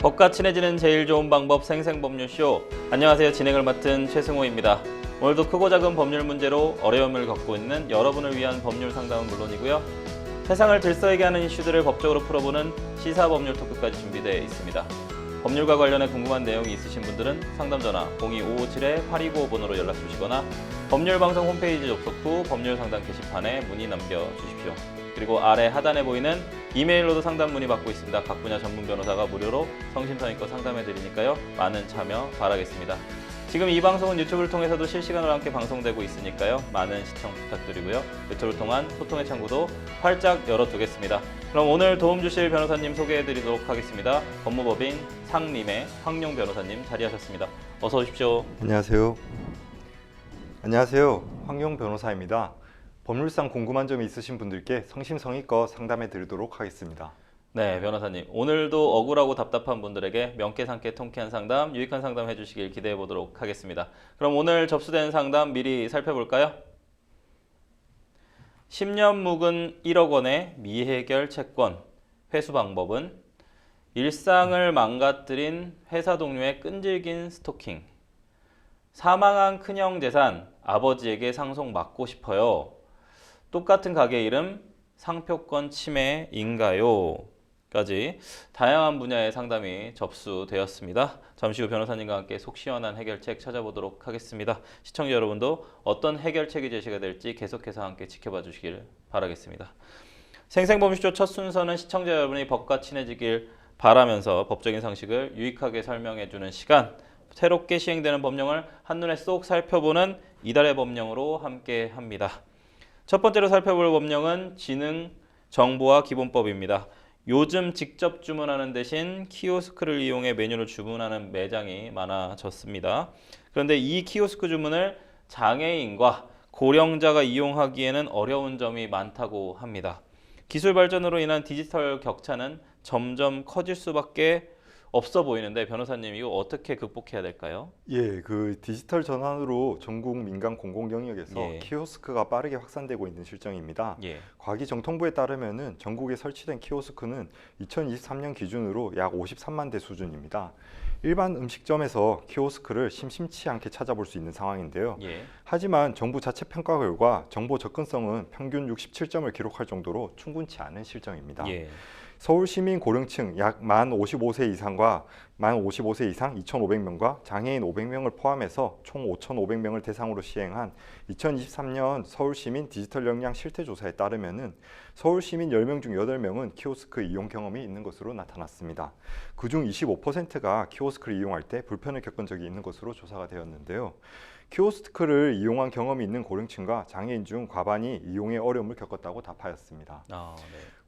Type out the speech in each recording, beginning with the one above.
법과 친해지는 제일 좋은 방법 생생법률쇼. 안녕하세요. 진행을 맡은 최승호입니다. 오늘도 크고 작은 법률 문제로 어려움을 겪고 있는 여러분을 위한 법률 상담은 물론이고요. 세상을 들썩이게 하는 이슈들을 법적으로 풀어보는 시사법률 토크까지 준비되어 있습니다. 법률과 관련해 궁금한 내용이 있으신 분들은 상담전화 02557-8295번으로 연락 주시거나 법률방송 홈페이지 접속 후 법률상담 게시판에 문의 남겨주십시오. 그리고 아래 하단에 보이는 이메일로도 상담 문의 받고 있습니다. 각 분야 전문 변호사가 무료로 성심성의껏 상담해드리니까요. 많은 참여 바라겠습니다. 지금 이 방송은 유튜브를 통해서도 실시간으로 함께 방송되고 있으니까요. 많은 시청 부탁드리고요. 유튜브를 통한 소통의 창구도 활짝 열어두겠습니다. 그럼 오늘 도움 주실 변호사님 소개해드리도록 하겠습니다. 법무법인 상림의 황용 변호사님 자리하셨습니다. 어서 오십시오. 안녕하세요. 안녕하세요. 황용 변호사입니다. 법률상 궁금한 점이 있으신 분들께 성심성의껏 상담해 드리도록 하겠습니다. 네, 변호사님. 오늘도 억울하고 답답한 분들에게 명쾌상쾌 통쾌한 상담, 유익한 상담 해주시길 기대해 보도록 하겠습니다. 그럼 오늘 접수된 상담 미리 살펴볼까요? 10년 묵은 1억 원의 미해결 채권, 회수 방법은 일상을 망가뜨린 회사 동료의 끈질긴 스토킹, 사망한 큰형 재산 아버지에게 상속 받고 싶어요. 똑같은 가게 이름 상표권 침해인가요? 까지 다양한 분야의 상담이 접수되었습니다. 잠시 후 변호사님과 함께 속 시원한 해결책 찾아보도록 하겠습니다. 시청자 여러분도 어떤 해결책이 제시가 될지 계속해서 함께 지켜봐 주시길 바라겠습니다. 생생법률쇼 첫 순서는 시청자 여러분이 법과 친해지길 바라면서 법적인 상식을 유익하게 설명해주는 시간, 새롭게 시행되는 법령을 한눈에 쏙 살펴보는 이달의 법령으로 함께 합니다. 첫 번째로 살펴볼 법령은 지능정보화 기본법입니다. 요즘 직접 주문하는 대신 키오스크를 이용해 메뉴를 주문하는 매장이 많아졌습니다. 그런데 이 키오스크 주문을 장애인과 고령자가 이용하기에는 어려운 점이 많다고 합니다. 기술 발전으로 인한 디지털 격차는 점점 커질 수밖에 없어 보이는데 변호사님 이거 어떻게 극복해야 될까요? 그 디지털 전환으로 전국 민간 공공 영역에서 키오스크가 빠르게 확산되고 있는 실정입니다. 과기정통부에 따르면은 전국에 설치된 키오스크는 2023년 기준으로 약 53만 대 수준입니다. 일반 음식점에서 키오스크를 심심치 않게 찾아볼 수 있는 상황인데요. 하지만 정부 자체 평가 결과 정보 접근성은 평균 67점을 기록할 정도로 충분치 않은 실정입니다. 서울 시민 고령층 약 만 55세 이상과 만 55세 이상 2,500명과 장애인 500명을 포함해서 총 5,500명을 대상으로 시행한 2023년 서울 시민 디지털 역량 실태 조사에 따르면은 서울 시민 10명 중 8명은 키오스크 이용 경험이 있는 것으로 나타났습니다. 그중 25%가 키오스크를 이용할 때 불편을 겪은 적이 있는 것으로 조사가 되었는데요. 키오스크를 이용한 경험이 있는 고령층과 장애인 중 과반이 이용에 어려움을 겪었다고 답하였습니다.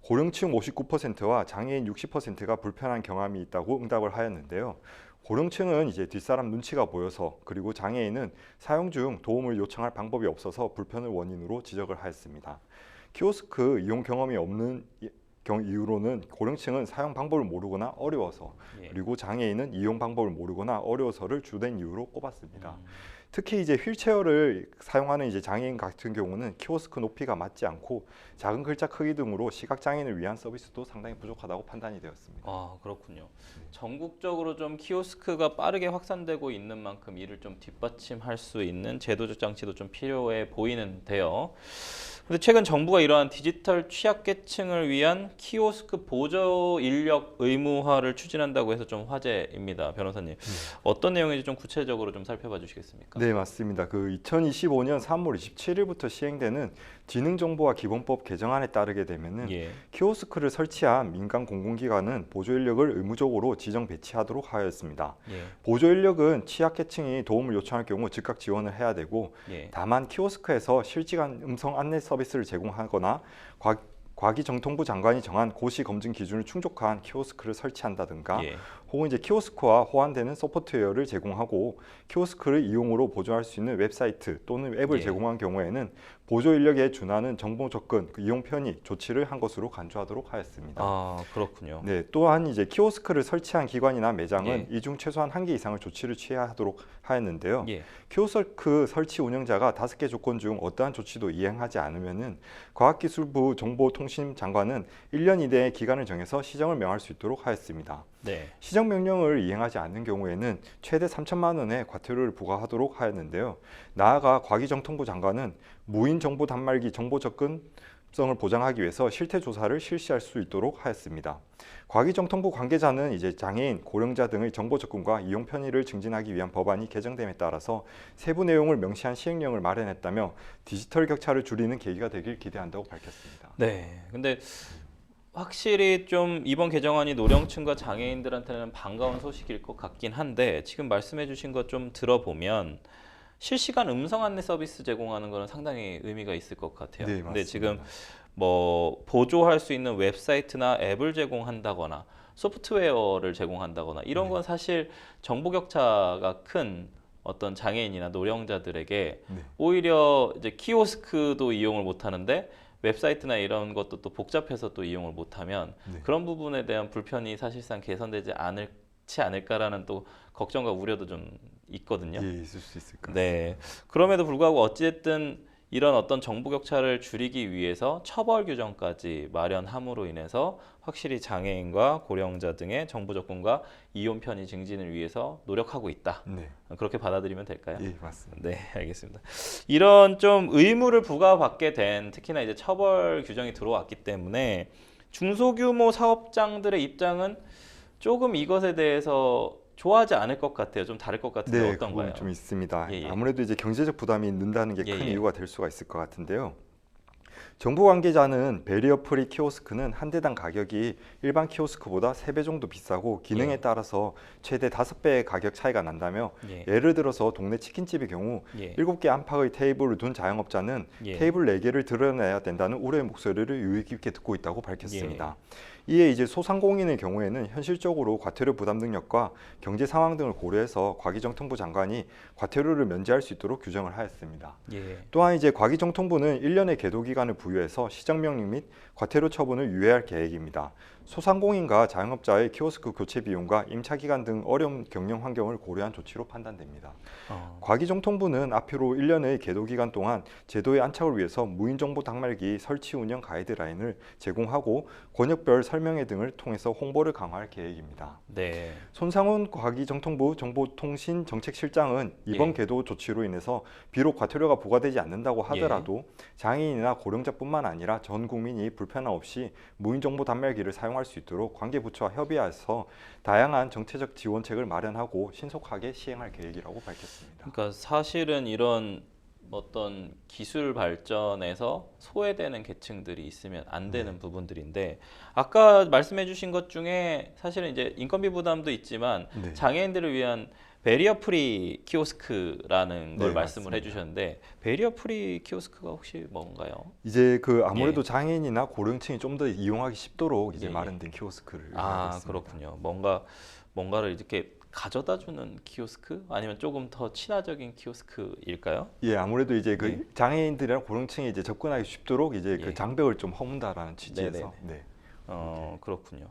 고령층 59%와 장애인 60%가 불편한 경험이 있다고 응답을 하였는데요. 고령층은 이제 뒷사람 눈치가 보여서, 그리고 장애인은 사용 중 도움을 요청할 방법이 없어서 불편을 원인으로 지적을 하였습니다. 키오스크 이용 경험이 없는 이유로는 고령층은 사용 방법을 모르거나 어려워서, 그리고 장애인은 이용 방법을 모르거나 어려워서를 주된 이유로 꼽았습니다. 특히 이제 휠체어를 사용하는 이제 장애인 같은 경우는 키오스크 높이가 맞지 않고 작은 글자 크기 등으로 시각 장애인을 위한 서비스도 상당히 부족하다고 판단이 되었습니다. 아, 그렇군요. 전국적으로 좀 키오스크가 빠르게 확산되고 있는 만큼 이를 좀 뒷받침할 수 있는 제도적 장치도 좀 필요해 보이는데요. 근데 최근 정부가 이러한 디지털 취약계층을 위한 키오스크 보조 인력 의무화를 추진한다고 해서 좀 화제입니다. 변호사님, 어떤 내용인지 좀 구체적으로 좀 살펴봐 주시겠습니까? 네, 맞습니다. 2025년 3월 27일부터 시행되는 지능정보화 기본법 개정안에 따르게 되면은 키오스크를 설치한 민간 공공기관은 보조 인력을 의무적으로 지정 배치하도록 하였습니다. 보조 인력은 취약계층이 도움을 요청할 경우 즉각 지원을 해야 되고, 다만 키오스크에서 실시간 음성 안내 서비스를 제공하거나 과기정통부 장관이 정한 고시 검증 기준을 충족한 키오스크를 설치한다든가, 혹은 이제 키오스크와 호환되는 소프트웨어를 제공하고 키오스크를 이용으로 보조할 수 있는 웹사이트 또는 앱을 제공한 경우에는 보조 인력에 준하는 정보 접근, 이용 편의 조치를 한 것으로 간주하도록 하였습니다. 아, 그렇군요. 네, 또한 이제 키오스크를 설치한 기관이나 매장은 이 중 최소한 1개 이상을 조치를 취하도록 하였는데요. 키오스크 설치 운영자가 5개 조건 중 어떠한 조치도 이행하지 않으면은 과학기술부 정보통신장관은 1년 이내의 기간을 정해서 시정을 명할 수 있도록 하였습니다. 시정 명령을 이행하지 않는 경우에는 최대 3천만 원의 과태료를 부과하도록 하였는데요. 나아가 과기정통부 장관은 무인 정보 단말기 정보 접근성을 보장하기 위해서 실태 조사를 실시할 수 있도록 하였습니다. 과기정통부 관계자는 이제 장애인, 고령자 등의 정보 접근과 이용 편의를 증진하기 위한 법안이 개정됨에 따라서 세부 내용을 명시한 시행령을 마련했다며 디지털 격차를 줄이는 계기가 되길 기대한다고 밝혔습니다. 네, 근데 확실히 좀 이번 개정안이 노령층과 장애인들한테는 반가운 소식일 것 같긴 한데 지금 말씀해주신 것 좀 들어보면 실시간 음성 안내 서비스 제공하는 거는 상당히 의미가 있을 것 같아요. 네, 근데 지금 뭐 보조할 수 있는 웹사이트나 앱을 제공한다거나 소프트웨어를 제공한다거나 이런 건 사실 정보 격차가 큰 어떤 장애인이나 노령자들에게 오히려 이제 키오스크도 이용을 못 하는데 웹사이트나 이런 것도 또 복잡해서 또 이용을 못하면 그런 부분에 대한 불편이 사실상 개선되지 않을까라는 또 걱정과 우려도 좀 있거든요. 예, 있을 수 있을 것 같습니다. 네, 그럼에도 불구하고 어찌됐든 이런 어떤 정보 격차를 줄이기 위해서 처벌 규정까지 마련함으로 인해서 확실히 장애인과 고령자 등의 정보 접근과 이용 편의 증진을 위해서 노력하고 있다. 그렇게 받아들이면 될까요? 예, 맞습니다. 네, 알겠습니다. 이런 좀 의무를 부과받게 된 특히나 이제 처벌 규정이 들어왔기 때문에 중소규모 사업장들의 입장은 조금 이것에 대해서 좋아하지 않을 것 같아요. 좀 다를 것 같은데 어떤가요? 좀 있습니다. 예. 아무래도 이제 경제적 부담이 는다는 게 큰 이유가 될 수가 있을 것 같은데요. 정부 관계자는 베리어 프리 키오스크는 한 대당 가격이 일반 키오스크보다 3배 정도 비싸고 기능에 따라서 최대 5배의 가격 차이가 난다며 예를 들어서 동네 치킨집의 경우 7개 안팎의 테이블을 둔 자영업자는 테이블 4개를 드러내야 된다는 우려의 목소리를 유의 깊게 듣고 있다고 밝혔습니다. 이에 이제 소상공인의 경우에는 현실적으로 과태료 부담 능력과 경제 상황 등을 고려해서 과기정통부 장관이 과태료를 면제할 수 있도록 규정을 하였습니다. 또한 이제 과기정통부는 1년의 계도 기간을 부여해서 시정명령 및 과태료 처분을 유예할 계획입니다. 소상공인과 자영업자의 키오스크 교체 비용과 임차 기간 등 어려운 경영 환경을 고려한 조치로 판단됩니다. 과기정통부는 앞으로 1년의 계도 기간 동안 제도의 안착을 위해서 무인 정보 단말기 설치 운영 가이드라인을 제공하고 권역별 설명회 등을 통해서 홍보를 강화할 계획입니다. 손상훈 과기정통부 정보통신정책실장은 이번 계도 조치로 인해서 비록 과태료가 부과되지 않는다고 하더라도 장애인이나 고령자뿐만 아니라 전 국민이 불편함 없이 무인 정보 단말기를 사용할 수 있도록 관계부처와 협의해서 다양한 정책적 지원책을 마련하고 신속하게 시행할 계획이라고 밝혔습니다. 그러니까 사실은 이런 어떤 기술 발전에서 소외되는 계층들이 있으면 안 되는 부분들인데 아까 말씀해 주신 것 중에 사실은 이제 인건비 부담도 있지만 장애인들을 위한 베리어 프리 키오스크라는 걸 말씀을 해주셨는데 베리어 프리 키오스크가 혹시 뭔가요? 이제 아무래도 장애인이나 고령층이 좀 더 이용하기 쉽도록 이제 마련된 키오스크를 그렇군요. 뭔가를 이렇게 가져다주는 키오스크 아니면 조금 더 친화적인 키오스크일까요? 예, 아무래도 이제 장애인들이나 고령층이 이제 접근하기 쉽도록 이제 그 장벽을 좀 허문다라는 취지에서. 그렇군요.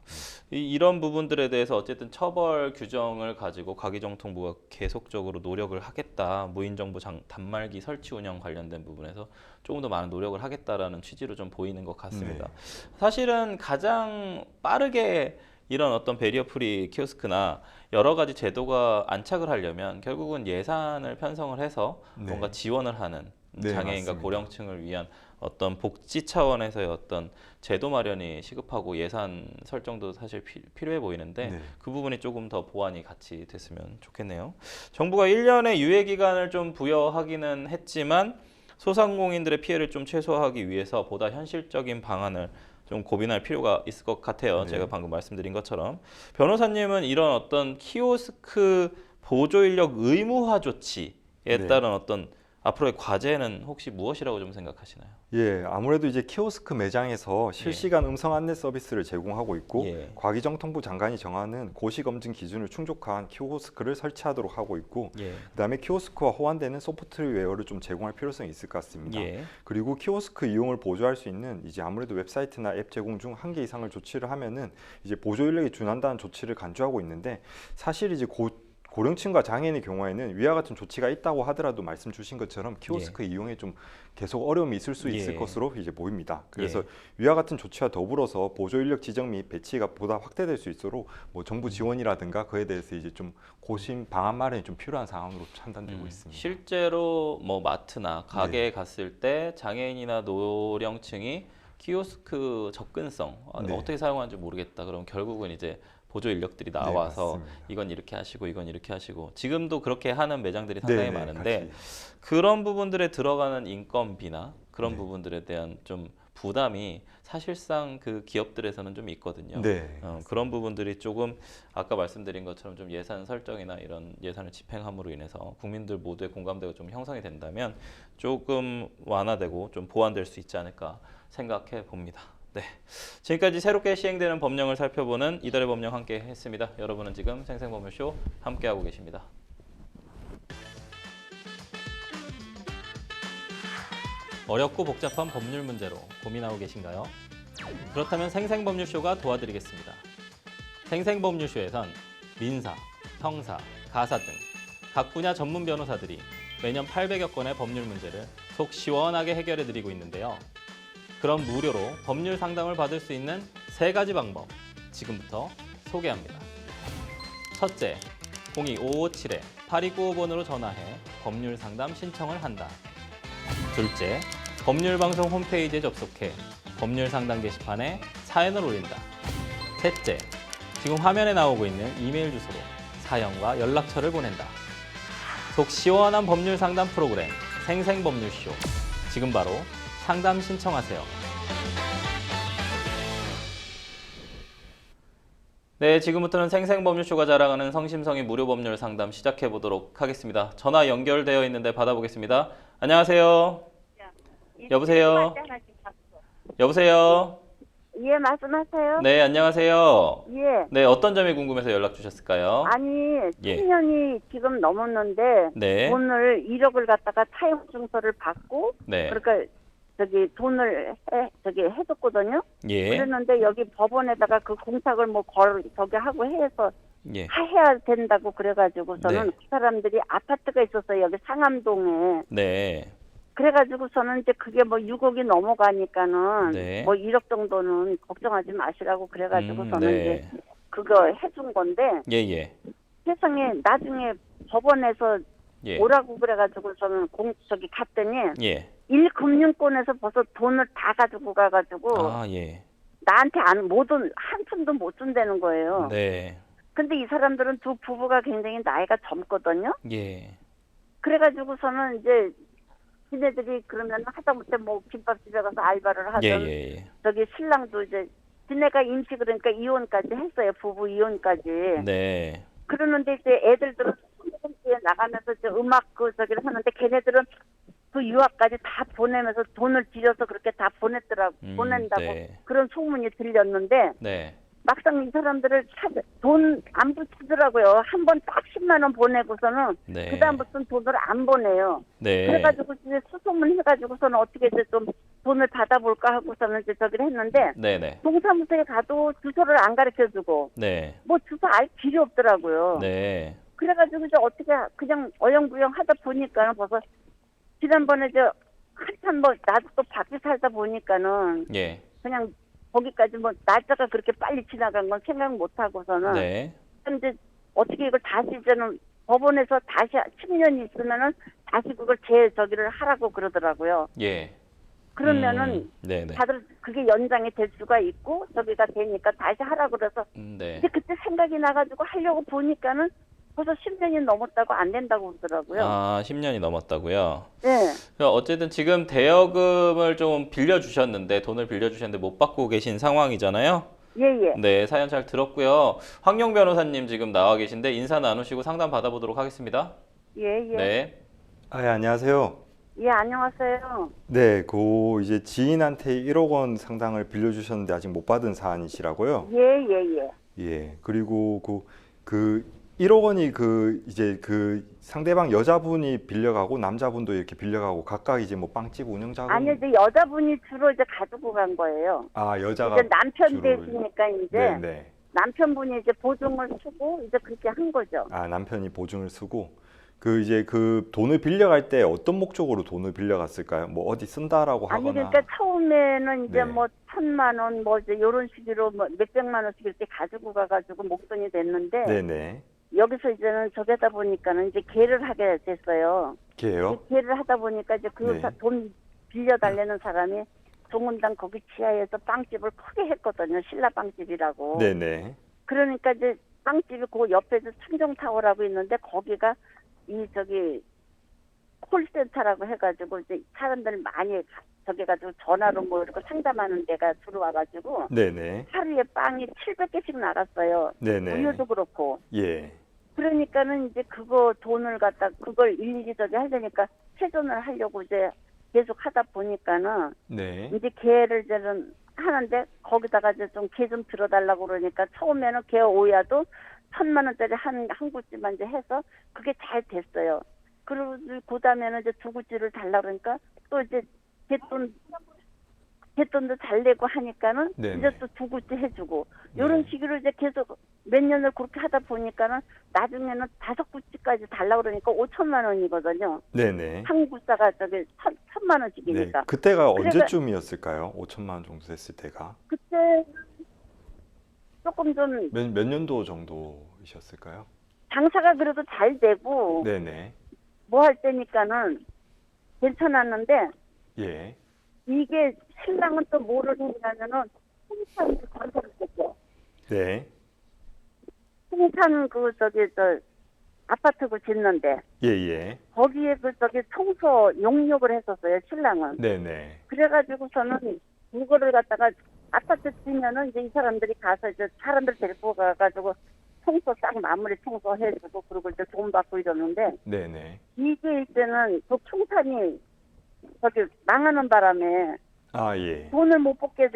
이런 부분들에 대해서 어쨌든 처벌 규정을 가지고 과기정통부가 계속적으로 노력을 하겠다. 무인정보 단말기 설치 운영 관련된 부분에서 조금 더 많은 노력을 하겠다라는 취지로 좀 보이는 것 같습니다. 사실은 가장 빠르게 이런 어떤 베리어 프리 키오스크나 여러 가지 제도가 안착을 하려면 결국은 예산을 편성을 해서 뭔가 지원을 하는 장애인과 고령층을 위한 어떤 복지 차원에서의 어떤 제도 마련이 시급하고 예산 설정도 사실 필요해 보이는데 그 부분이 조금 더 보완이 같이 됐으면 좋겠네요. 정부가 1년의 유예 기간을 좀 부여하기는 했지만 소상공인들의 피해를 좀 최소화하기 위해서 보다 현실적인 방안을 좀 고민할 필요가 있을 것 같아요. 제가 방금 말씀드린 것처럼 변호사님은 이런 어떤 키오스크 보조 인력 의무화 조치에 따른 어떤 앞으로의 과제는 혹시 무엇이라고 좀 생각하시나요? 예, 아무래도 이제 키오스크 매장에서 실시간 음성 안내 서비스를 제공하고 있고 과기정통부 장관이 정하는 고시 검증 기준을 충족한 키오스크를 설치하도록 하고 있고 그다음에 키오스크와 호환되는 소프트웨어를 좀 제공할 필요성이 있을 것 같습니다. 그리고 키오스크 이용을 보조할 수 있는 이제 아무래도 웹사이트나 앱 제공 중 한 개 이상을 조치를 하면은 이제 보조 인력이 준한다는 조치를 간주하고 있는데 사실 이제 고령층과 장애인의 경우에는 위와 같은 조치가 있다고 하더라도 말씀 주신 것처럼 키오스크 이용에 좀 계속 어려움이 있을 수 있을 것으로 이제 보입니다. 그래서 위와 같은 조치와 더불어서 보조 인력 지정 및 배치가 보다 확대될 수 있도록 뭐 정부 지원이라든가 그에 대해서 이제 좀 고심 방안 마련이 좀 필요한 상황으로 판단되고 있습니다. 실제로 뭐 마트나 가게에 갔을 때 장애인이나 노령층이 키오스크 접근성 어떻게 사용하는지 모르겠다. 그럼 결국은 이제 보조 인력들이 나와서 이건 이렇게 하시고 이건 이렇게 하시고 지금도 그렇게 하는 매장들이 상당히 많은데 그런 부분들에 들어가는 인건비나 그런 부분들에 대한 좀 부담이 사실상 그 기업들에서는 좀 있거든요. 그런 부분들이 조금 아까 말씀드린 것처럼 좀 예산 설정이나 이런 예산을 집행함으로 인해서 국민들 모두의 공감대가 좀 형성이 된다면 조금 완화되고 좀 보완될 수 있지 않을까 생각해 봅니다. 네, 지금까지 새롭게 시행되는 법령을 살펴보는 이달의 법령 함께 했습니다. 여러분은 지금 생생법률쇼 함께하고 계십니다. 어렵고 복잡한 법률 문제로 고민하고 계신가요? 그렇다면 생생법률쇼가 도와드리겠습니다. 생생법률쇼에선 민사, 형사, 가사 등 각 분야 전문 변호사들이 매년 800여 건의 법률 문제를 속 시원하게 해결해드리고 있는데요. 그럼 무료로 법률 상담을 받을 수 있는 3가지 방법 지금부터 소개합니다. 첫째, 02-557-8295번으로 전화해 법률 상담 신청을 한다. 둘째, 법률방송 홈페이지에 접속해 법률 상담 게시판에 사연을 올린다. 셋째, 지금 화면에 나오고 있는 이메일 주소로 사연과 연락처를 보낸다. 속 시원한 법률 상담 프로그램 생생법률쇼 지금 바로 상담 신청하세요. 네, 지금부터는 생생법률쇼가 자랑하는 성심성의 무료 법률 상담 시작해 보도록 하겠습니다. 전화 연결되어 있는데 받아보겠습니다. 안녕하세요. 여보세요. 여보세요. 예, 말씀하세요. 네, 안녕하세요. 예. 네, 어떤 점이 궁금해서 연락 주셨을까요? 아니, 10년이 지금 넘었는데 돈을 1억을 갖다가 차용증서를 받고 그러니까 돈을 해줬거든요. 그랬는데 여기 법원에다가 그 공탁을 저기 하고 해서 해야 된다고 그래가지고서는 그 사람들이 아파트가 있었어요. 여기 상암동에. 그래가지고서는 이제 그게 6억이 넘어가니까는 1억 정도는 걱정하지 마시라고 그래가지고서는 이제 그거 해준 건데 세상에 나중에 법원에서 오라고 그래가지고서는 저기 갔더니 1금융권에서 벌써 돈을 다 가지고 가가지고 나한테 한 푼도 못 준다는 거예요. 근데 이 사람들은 두 부부가 굉장히 나이가 젊거든요. 그래가지고서는 이제 지네들이 그러면 하다못해 김밥집에 가서 알바를 하던 저기 신랑도 이제 지네가 임시 그러니까 이혼까지 했어요. 부부 이혼까지. 그러는데 이제 애들들은 songs 나가면서 이제 음악 저기를 하는데 걔네들은 그 유학까지 다 보내면서 돈을 들여서 그렇게 다 보낸다고 그런 소문이 들렸는데 막상 이 사람들을 돈 안 붙이더라고요. 한 번 딱 10만 원 보내고서는 그다음부터는 돈을 안 보내요. 그래가지고 이제 수소문 해가지고서는 어떻게 이제 좀 돈을 받아볼까 하고서는 이제 저기를 했는데 동사무소에 가도 주소를 안 가르쳐주고 주소 알 필요 없더라고요. 그래가지고 이제 어떻게 그냥 어영부영 하다 보니까는 벌써 지난번에 한참 나도 또 밖에 살다 보니까는 그냥 거기까지 날짜가 그렇게 빨리 지나간 건 생각 못 하고서는 근데 어떻게 이걸 다시 이제는 법원에서 다시 10년이 있으면은 다시 그걸 저기를 하라고 그러더라고요. 그러면은 다들 그게 연장이 될 수가 있고 저기가 되니까 다시 하라고 그래서 근데 그때 생각이 나가지고 하려고 보니까는 벌써 10년이 넘었다고 안 된다고 그러더라고요. 아, 10년이 넘었다고요? 어쨌든 지금 대여금을 좀 빌려주셨는데 돈을 빌려주셨는데 못 받고 계신 상황이잖아요? 네, 사연 잘 들었고요. 황용 변호사님 지금 나와 계신데 인사 나누시고 상담 받아보도록 하겠습니다. 네. 안녕하세요. 예, 안녕하세요. 네, 그 이제 지인한테 1억 원 상당을 빌려주셨는데 아직 못 받은 사안이시라고요? 예, 예, 예. 예, 그리고 그 1억 원이 그 이제 그 상대방 여자분이 빌려가고 남자분도 이렇게 빌려가고 각각 이제 뭐 빵집 운영자금. 아니, 이제 여자분이 주로 이제 가지고 간 거예요. 아, 여자가 이제 남편 주로. 되시니까 이제 네. 남편분이 이제 보증을 쓰고 이제 그렇게 한 거죠. 아, 남편이 보증을 쓰고 그 이제 그 돈을 빌려갈 때 어떤 목적으로 돈을 빌려갔을까요? 뭐 어디 쓴다라고 아니, 하거나. 그러니까 처음에는 이제 네. 뭐 1,000만 원 뭐 이제 이런 식으로 뭐 몇백만 원씩 이렇게 가지고 가가지고 목돈이 됐는데 네네. 여기서 이제는 저기다 보니까는 이제 개를 하게 됐어요. 걔요? 개를 하다 보니까 이제 그 네. 돈 빌려달라는 사람이 동문당 거기 지하에서 빵집을 크게 했거든요. 신라 빵집이라고. 네네. 그러니까 이제 빵집이 그 옆에서 충정타워라고 있는데 거기가 이 저기 콜센터라고 해가지고 이제 사람들 많이 저기 가지고 전화로 뭐 이렇게 상담하는 데가 들어와가지고 네네. 하루에 빵이 700개씩 나갔어요. 네네. 우유도 그렇고. 예. 그러니까는 이제 그거 돈을 갖다 그걸 일일이 저기 하려니까 회전을 하려고 이제 계속 하다 보니까는 네. 이제 개를 이제는 하는데 거기다가 이제 좀 개 좀 들어달라고 그러니까 처음에는 개 오야도 1,000만 원짜리 한 구찌만 이제 해서 그게 잘 됐어요. 그리고 그다음에는 이제 두 구찌를 달라 그러니까 또 이제 개돈도 잘 내고 하니까는 네네. 이제 또 두 구찌 해주고 네. 이런 식으로 이제 계속 몇 년을 그렇게 하다 보니까는 나중에는 5구찌까지 달라 그러니까 5천만 원이거든요. 네네. 한 구싸가 저기 1,000만 네. 원씩이니까. 그때가 그래가- 언제쯤이었을까요? 5천만 원 정도 됐을 때가 그때 조금 좀 몇 년도 정도이셨을까요? 장사가 그래도 잘 되고 네네. 뭐 할 때니까는 괜찮았는데 예. 이게 신랑은 또 뭐를 했냐면은 풍산 건설을 했죠. 네. 풍산 그 저기 저 아파트 그 짓는데 예예. 거기에 그 저기 청소 용역을 했었어요 신랑은. 네네. 그래가지고서는 그거를 갖다가 아파트 짓면은 이제 이 사람들이 가서 이제 사람들 데리고 가가지고 청소 딱 마무리 청소해주고 그리고 이제 돈 받고 이러는데 네네. 이게 이제는 그 풍산이 저기 망하는 바람에 아 예. 돈을 못 받게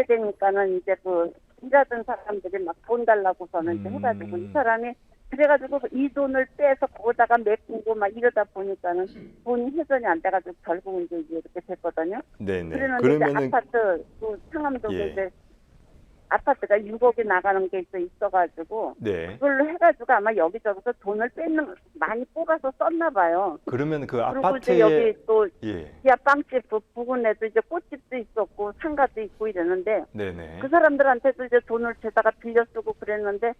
되니까는 이제 그 일하던 사람들이 막 돈 달라고서는 이제 해가지고 이 사람이 그래가지고 이 돈을 빼서 거기다가 메꾸고 막 이러다 보니까는 돈이 회전이 안 돼가지고 결국은 이제 이렇게 됐거든요. 네네. 그러는데 그러면은 이제 아파트 그 상암동에 예. 이제 아파트가 6억이 나가는 게 있어가지고 네. 그걸로 해가지고 아마 여기저기서 돈을 많이 뽑아서 썼나 봐요. 그러면 그 그리고 이제 아파트에 여기 또 예. 지하 빵집 그 부근에도 이제 꽃집도 있었고 상가도 있고 이랬는데 네네. 그 사람들한테도 이제 돈을 제다가 빌려 쓰고 그랬는데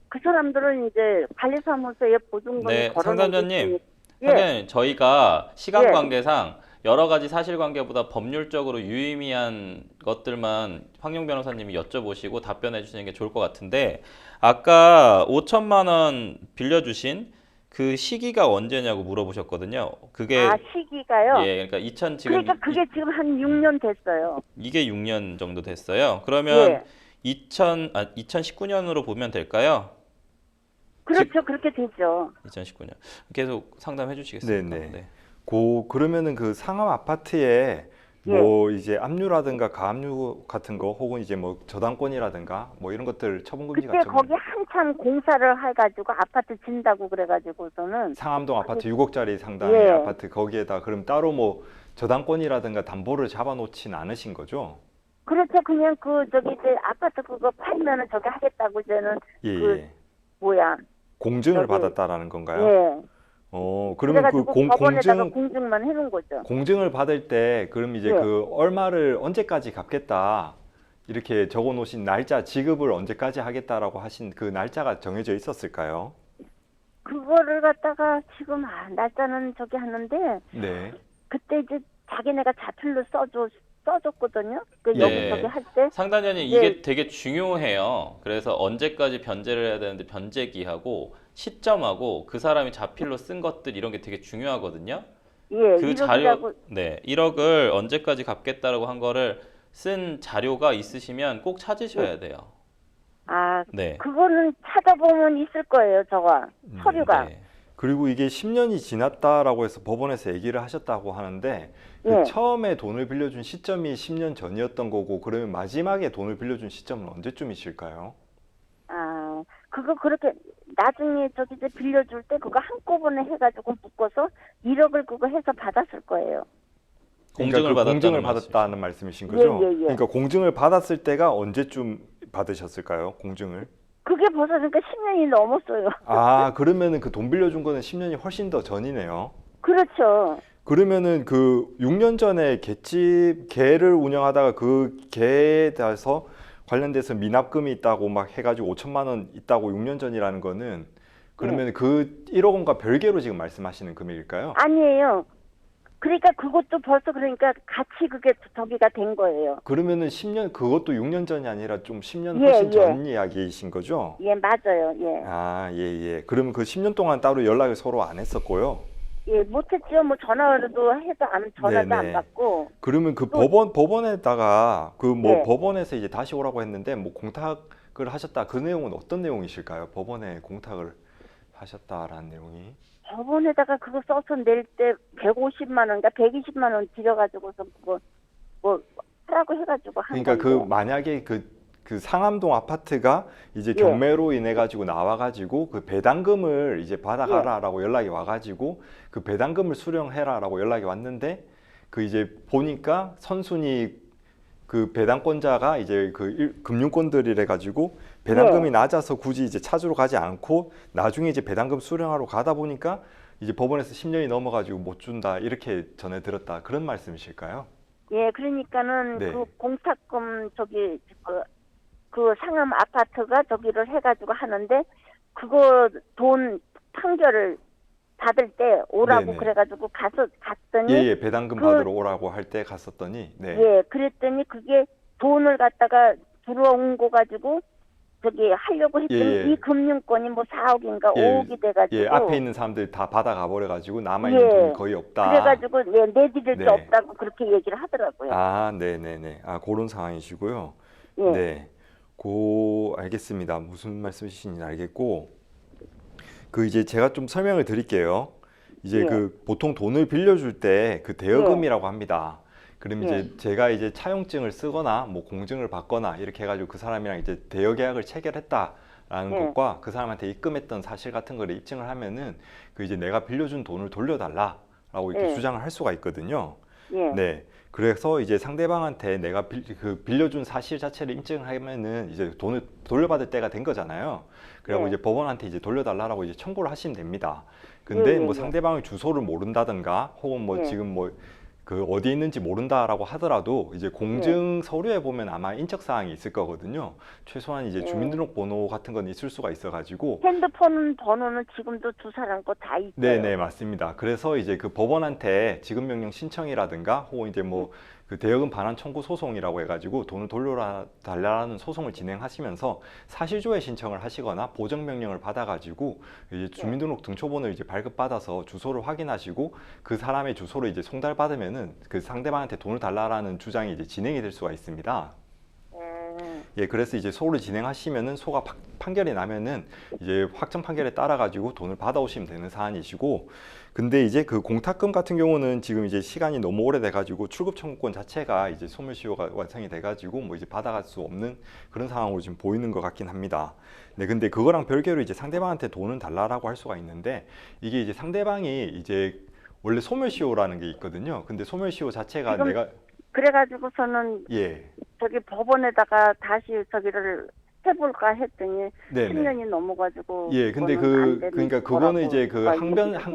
그 사람들은 이제 관리사무소에 보증금을 네, 걸어놓고 상담자님. 있으니까 예, 상담자님, 저희가 시간 예. 관계상 여러 가지 사실관계보다 법률적으로 유의미한 것들만 황용 변호사님이 여쭤보시고 답변해 주시는 게 좋을 것 같은데 아까 5천만 원 빌려주신 그 시기가 언제냐고 물어보셨거든요. 그게 아 시기가요? 예, 그러니까 2000 지금 그러니까 그게 지금 한 6년 됐어요. 이게 6년 정도 됐어요. 그러면 예. 2019년으로 보면 될까요? 그렇죠. 그렇게 되죠. 2019년. 계속 상담해 주시겠습니까? 네네. 네. 그러면은 그 상암 아파트에 뭐 이제 압류라든가 가압류 같은 거 혹은 이제 뭐 저당권이라든가 뭐 이런 것들 처분 금지 그때 같은 거기 한참 공사를 해가지고 아파트 진다고 그래가지고서는 상암동 아파트 6억짜리 상당의 예. 아파트 거기에다 그럼 따로 뭐 저당권이라든가 담보를 잡아놓진 않으신 거죠? 그렇죠. 그냥 그 저기 이제 아파트 그거 팔면은 저기 하겠다고 이제는 예, 그 예. 뭐야? 공증을 저기, 받았다라는 건가요? 예. 그러면 그 그래가지고 법원에다가 공증만 해놓은 거죠. 공증을 받을 때 그럼 이제 예. 그 얼마를 언제까지 갚겠다 이렇게 적어 놓으신 날짜 지급을 언제까지 하겠다라고 하신 그 날짜가 정해져 있었을까요? 그거를 갖다가 지금 날짜는 저기 하는데 네. 그때 이제 자기네가 자필로 써줬거든요. 그 예. 여기저기 할 때. 상담자님 예. 이게 되게 중요해요. 그래서 언제까지 변제를 해야 되는데 변제기하고 시점하고 그 사람이 자필로 쓴 것들 이런 게 되게 중요하거든요. 예. 그 자료, 네, 1억을 언제까지 갚겠다라고 한 거를 쓴 자료가 있으시면 꼭 찾으셔야 돼요. 아, 네. 그거는 찾아보면 있을 거예요, 저거. 서류가. 네. 그리고 이게 10년이 지났다라고 해서 법원에서 얘기를 하셨다고 하는데 그 예. 처음에 돈을 빌려준 시점이 10년 전이었던 거고 그러면 마지막에 돈을 빌려준 시점은 언제쯤이실까요? 아, 그거 그렇게 나중에 저기 이제 빌려줄 때 그거 한꺼번에 해가지고 묶어서 1억을 그거 해서 받았을 거예요. 공증을 그러니까 공증을 받았다는 받았다는 말씀이신 거죠? 예, 예, 예. 그러니까 공증을 받았을 때가 언제쯤 받으셨을까요? 공증을? 그게 벌써 그러니까 10년이 넘었어요. 아, 그러면은 그 돈 빌려준 거는 10년이 훨씬 더 전이네요. 그렇죠. 그러면은 그 6년 전에 개를 운영하다가 그 개에 대해서 관련돼서 미납금이 있다고 막 해가지고 5천만 원 있다고 6년 전이라는 거는 그러면 그 1억 원과 별개로 지금 말씀하시는 금액일까요? 아니에요. 그러니까 그것도 벌써 그러니까 같이 그게 저기가 된 거예요. 그러면은 10년 그것도 6년 전이 아니라 좀 10년 예, 훨씬 예. 전 이야기이신 거죠? 예, 맞아요. 예. 아, 예, 예. 그러면 그 10년 동안 따로 연락을 서로 안 했었고요. 예, 못했죠. 뭐 전화라도 해도 전화도 네네. 안 받고. 그러면 그 또- 법원에다가 그 뭐 예. 법원에서 이제 다시 오라고 했는데 뭐 공탁을 하셨다. 그 내용은 어떤 내용이실까요? 법원에 공탁을 하셨다라는 내용이. 법원에다가 그거 써서 낼 때 150만 원, 그러니까 120만 원 들여가지고서 그거 뭐 하라고 해가지고 한 그러니까 그 건데. 만약에 그 상암동 아파트가 이제 예. 경매로 인해 가지고 나와 가지고 그 배당금을 이제 받아가라라고 연락이 와 가지고 그 배당금을 수령해라라고 연락이 왔는데 그 이제 보니까 선순위 그 배당권자가 이제 금융권들이래 가지고 배당금이 네. 낮아서 굳이 이제 찾으러 가지 않고 나중에 이제 배당금 수령하러 가다 보니까 이제 법원에서 10년이 넘어 가지고 못 준다 이렇게 전해 들었다 그런 말씀이실까요? 예, 그러니까는 네. 그 공탁금 저기 그 상암 아파트가 저기를 해가지고 하는데 그거 돈 판결을 받을 때 오라고 네네. 그래가지고 갔더니 예, 배당금 그- 받으러 오라고 할 때 갔었더니 네. 예, 그랬더니 그게 돈을 갖다가 들어온 거 가지고 저기 하려고 했더니 예, 예. 이 금융권이 뭐 4억인가 예, 5억이 돼가지고 예, 앞에 있는 사람들이 다 받아가 버려 가지고 남아 있는 예. 돈이 거의 없다. 그래가지고 예, 내드릴 네. 게 없다고 그렇게 얘기를 하더라고요. 아, 네, 네, 네. 아, 그런 상황이시고요. 예. 네. 알겠습니다. 무슨 말씀이신지 알겠고 그 이제 제가 좀 설명을 드릴게요. 이제 예. 그 보통 돈을 빌려줄 때 그 대여금이라고 합니다. 그럼 예. 이제 제가 이제 차용증을 쓰거나 뭐 공증을 받거나 이렇게 해가지고 그 사람이랑 이제 대여 계약을 체결했다라는 예. 것과 그 사람한테 입금했던 사실 같은 거를 입증을 하면은 그 이제 내가 빌려준 돈을 돌려달라라고 이렇게 예. 주장을 할 수가 있거든요. 예. 네. 그래서 이제 상대방한테 내가 빌려준 사실 자체를 인증하면은 이제 돈을 돌려받을 때가 된 거잖아요. 그리고 네. 이제 법원한테 이제 돌려달라고 이제 청구를 하시면 됩니다. 근데 예, 예, 뭐 예. 상대방의 주소를 모른다든가 혹은 뭐 예. 지금 뭐 그 어디 있는지 모른다라고 하더라도 이제 공증 서류에 보면 아마 인적 사항이 있을 거거든요. 최소한 이제 예. 주민등록번호 같은 건 있을 수가 있어가지고 핸드폰 번호는 지금도 두 사람 거 다 있어요. 네네 맞습니다. 그래서 이제 그 법원한테 지급명령 신청이라든가 혹은 이제 뭐 그 대여금 반환 청구 소송이라고 해가지고 돈을 돌려달라는 소송을 진행하시면서 사실조회 신청을 하시거나 보정명령을 받아가지고 이제 주민등록 등초본을 이제 발급받아서 주소를 확인하시고 그 사람의 주소를 이제 송달받으면은 그 상대방한테 돈을 달라라는 주장이 이제 진행이 될 수가 있습니다. 예, 그래서 이제 소를 진행하시면은 소가 판결이 나면은 이제 확정 판결에 따라 가지고 돈을 받아오시면 되는 사안이시고, 근데 이제 그 공탁금 같은 경우는 지금 이제 시간이 너무 오래돼 가지고 출급 청구권 자체가 이제 소멸시효가 완성이 돼 가지고 뭐 이제 받아갈 수 없는 그런 상황으로 지금 보이는 것 같긴 합니다. 네, 근데 그거랑 별개로 이제 상대방한테 돈을 달라라고 할 수가 있는데 이게 이제 상대방이 이제 원래 소멸시효라는 게 있거든요. 근데 소멸시효 자체가 내가 그래가지고서는 예. 저기 법원에다가 다시 저기를 해볼까 했더니 네네. 10년이 넘어가지고 예, 근데 그러니까 그거는 이제 그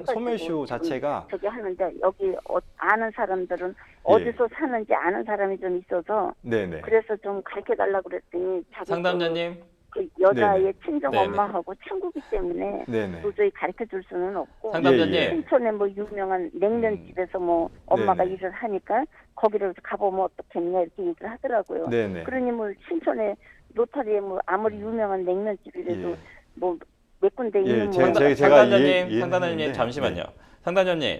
소멸시효 자체가 저기 하는데 여기 아는 사람들은 어디서 사는지 아는 사람이 좀 있어서 네네. 그래서 좀 가르쳐 달라고 그랬더니 자기 상담자님. 그 여자의 네네. 친정 네네. 엄마하고 친구기 때문에 네네. 도저히 가르쳐 줄 수는 없고 상담자님. 예, 예. 신촌에 뭐 유명한 냉면집에서 뭐 엄마가 네네. 일을 하니까 거기를 가보면 어떻겠냐 이렇게 얘기를 하더라고요. 네네. 그러니 뭐 신촌에 로타리에 뭐 아무리 유명한 냉면집이라도 예. 뭐 몇 군데 예, 있는 제가 뭐 이해- 상담자님, 이해는 상담자님 했는데, 잠시만요. 네. 상담자님,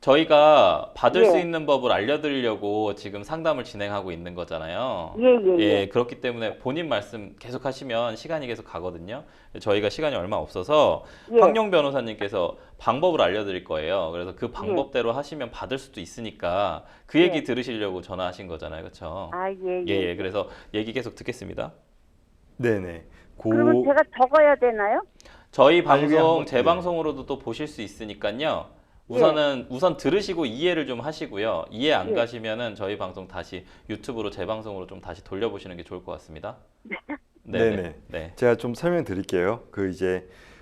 저희가 받을 수 예. 있는 법을 알려드리려고 지금 상담을 진행하고 있는 거잖아요. 예. 그렇기 때문에 본인 말씀 계속 하시면 시간이 계속 가거든요. 저희가 시간이 얼마 없어서 예. 황용 변호사님께서 방법을 알려드릴 거예요. 그래서 그 방법대로 하시면 받을 수도 있으니까 그 얘기 예. 들으시려고 전화하신 거잖아요. 그렇죠? 아, 예. 그래서 얘기 계속 듣겠습니다. 네네. 그러면 제가 적어야 되나요? 저희 아, 이게 방송 한번- 재방송으로도 또 보실 수 있으니까요. 예. 우선 들으시고 이해를 좀 하시고요. 이해 안 예. 가시면은 저희 방송 다시 유튜브로 재방송으로 좀 다시 돌려보시는 게 좋을 것 같습니다. 네네. 네. 제가 좀 설명드릴게요.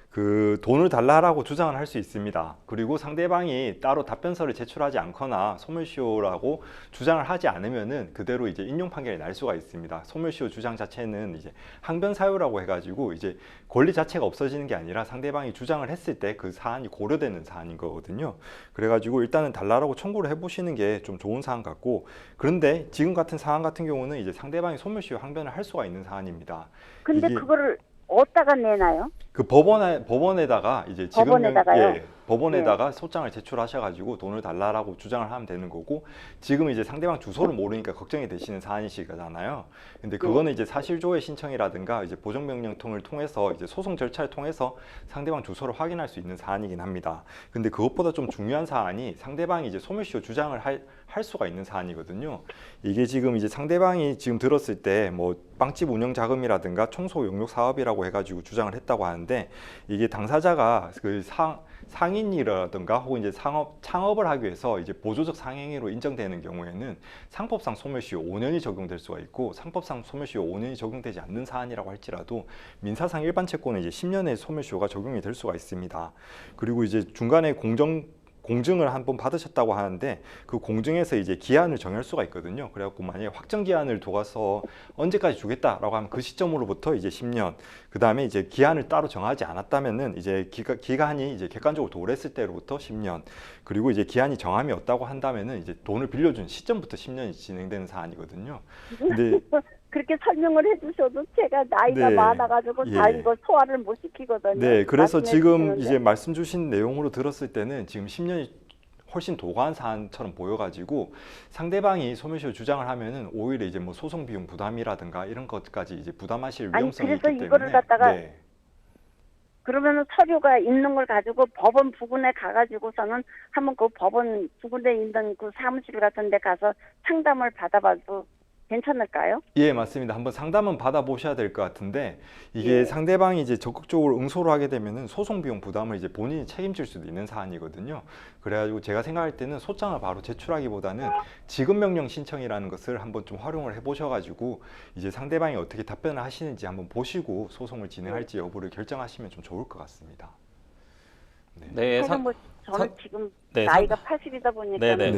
그 돈을 달라라고 주장을 할 수 있습니다. 그리고 상대방이 따로 답변서를 제출하지 않거나 소멸시효라고 주장을 하지 않으면은 그대로 이제 인용 판결이 날 수가 있습니다. 소멸시효 주장 자체는 이제 항변 사유라고 해가지고 이제 권리 자체가 없어지는 게 아니라 상대방이 주장을 했을 때 그 사안이 고려되는 사안인 거거든요. 그래가지고 일단은 달라라고 청구를 해보시는 게 좀 좋은 사안 같고, 그런데 지금 같은 사안 같은 경우는 이제 상대방이 소멸시효 항변을 할 수가 있는 사안입니다. 근데 이게- 그거를 어디다가 내나요? 그 법원에다가 이제 지금 법원에다가요? 법원에다가 소장을 제출하셔가지고 돈을 달라라고 주장을 하면 되는 거고, 지금 이제 상대방 주소를 모르니까 걱정이 되시는 사안이시잖아요. 근데 그거는 이제 사실조회 신청이라든가 이제 보정명령통을 통해서 이제 소송 절차를 통해서 상대방 주소를 확인할 수 있는 사안이긴 합니다. 근데 그것보다 좀 중요한 사안이 상대방이 이제 소멸시효 주장을 할 수가 있는 사안이거든요. 이게 지금 이제 상대방이 지금 들었을 때 뭐 빵집 운영 자금이라든가 청소 용역 사업이라고 해가지고 주장을 했다고 하는데, 이게 당사자가 그 상인이라든가 혹은 이제 창업을 하기 위해서 이제 보조적 상행위로 인정되는 경우에는 상법상 소멸시효 5년이 적용될 수가 있고, 상법상 소멸시효 5년이 적용되지 않는 사안이라고 할지라도 민사상 일반 채권은 이제 10년의 소멸시효가 적용이 될 수가 있습니다. 그리고 이제 중간에 공증을 한번 받으셨다고 하는데, 그 공증에서 이제 기한을 정할 수가 있거든요. 그래갖고 만약에 확정 기한을 둬서 언제까지 주겠다라고 하면 그 시점으로부터 이제 10년, 그 다음에 이제 기한을 따로 정하지 않았다면은 이제 기간이 이제 객관적으로 도래했을 때로부터 10년, 그리고 이제 기한이 정함이 없다고 한다면은 이제 돈을 빌려준 시점부터 10년이 진행되는 사안이거든요. 근데 그렇게 설명을 해주셔도 제가 나이가 네. 많아가지고 다 예. 이거 소화를 못 시키거든요. 네, 그래서 말씀해 지금 주시는데. 이제 말씀 주신 내용으로 들었을 때는 지금 10년이 훨씬 도가한 사안처럼 보여가지고, 상대방이 소멸시효 주장을 하면은 오히려 이제 뭐 소송 비용 부담이라든가 이런 것까지 이제 부담하실 아니, 위험성이 그래서 있기 때문에. 이거를 갖다가 네. 그러면은 서류가 있는 걸 가지고 법원 부근에 가가지고서는 한번 그 법원 부근에 있는 그 사무실 같은 데 가서 상담을 받아봐도 괜찮을까요? 예, 맞습니다. 한번 상담은 받아보셔야 될 것 같은데, 이게 예. 상대방이 이제 적극적으로 응소를 하게 되면은 소송 비용 부담을 이제 본인이 책임질 수도 있는 사안이거든요. 그래가지고 제가 생각할 때는 소장을 바로 제출하기보다는 지급명령 신청이라는 것을 한번 좀 활용을 해보셔가지고 이제 상대방이 어떻게 답변을 하시는지 한번 보시고 소송을 진행할지 여부를 결정하시면 좀 좋을 것 같습니다. 네, 그래서 뭐 저는 상- 지금 네, 나이가 80이다 보니까 네.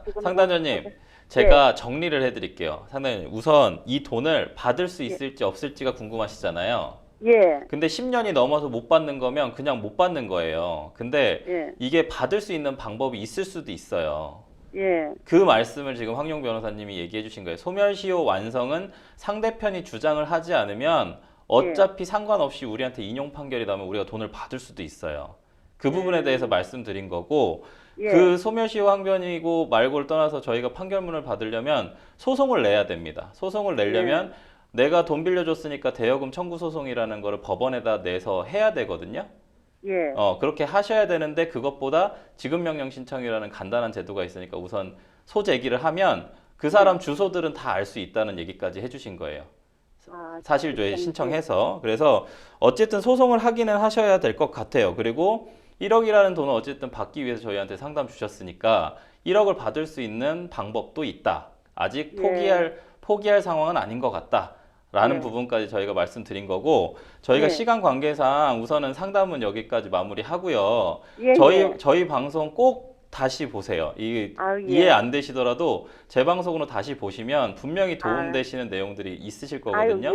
지금 상담자님, 뭐- 제가 정리를 해드릴게요. 상담자님, 우선 이 돈을 받을 수 있을지 없을지가 궁금하시잖아요. 예. 근데 10년이 넘어서 못 받는 거면 그냥 못 받는 거예요. 근데 예. 이게 받을 수 있는 방법이 있을 수도 있어요. 예. 그 말씀을 지금 황용 변호사님이 얘기해 주신 거예요. 소멸시효 완성은 상대편이 주장을 하지 않으면 어차피 상관없이 우리한테 인용 판결이 나면 우리가 돈을 받을 수도 있어요. 그 부분에 대해서 말씀드린 거고, 예. 그 소멸시효 항변이고 말고를 떠나서 저희가 판결문을 받으려면 소송을 내야 됩니다. 소송을 내려면 내가 돈 빌려줬으니까 대여금 청구 소송이라는 거를 법원에다 내서 해야 되거든요. 예. 그렇게 하셔야 되는데, 그것보다 지급명령 신청이라는 간단한 제도가 있으니까 우선 소제기를 하면 그 사람 주소들은 다 알 수 있다는 얘기까지 해주신 거예요. 사실조회 신청해서. 그래서 어쨌든 소송을 하기는 하셔야 될 것 같아요. 그리고 1억이라는 돈을 어쨌든 받기 위해서 저희한테 상담 주셨으니까 1억을 받을 수 있는 방법도 있다. 아직 포기할 상황은 아닌 것 같다. 라는 부분까지 저희가 말씀드린 거고, 저희가 시간 관계상 우선은 상담은 여기까지 마무리하고요. 저희 방송 꼭 다시 보세요. 이해 안 되시더라도 재방송으로 다시 보시면 분명히 도움되시는 내용들이 있으실 거거든요.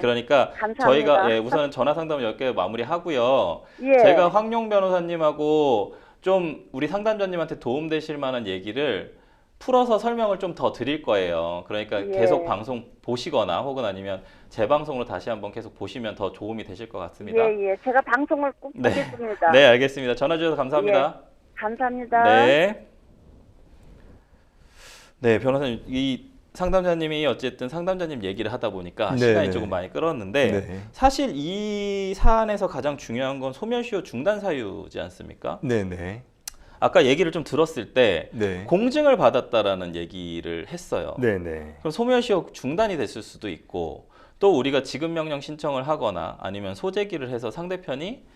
그러니까 감사합니다. 저희가 우선은 전화 상담을 10개 마무리하고요. 제가 황용 변호사님하고 좀 우리 상담자님한테 도움되실 만한 얘기를 풀어서 설명을 좀 더 드릴 거예요. 그러니까 계속 방송 보시거나 혹은 아니면 재방송으로 다시 한번 계속 보시면 더 도움이 되실 것 같습니다. 제가 방송을 꼭 보겠습니다. 네, 알겠습니다. 전화 주셔서 감사합니다. 감사합니다. 네. 네, 변호사님, 이 상담자님이 어쨌든 상담자님 얘기를 하다 보니까 네, 시간이 네. 조금 많이 끌었는데 네. 사실 이 사안에서 가장 중요한 건 소멸시효 중단 사유지 않습니까? 네네. 아까 얘기를 좀 들었을 때 네. 공증을 받았다라는 얘기를 했어요. 네네. 그럼 소멸시효 중단이 됐을 수도 있고 또 우리가 지급명령 신청을 하거나 아니면 소재기를 해서 상대편이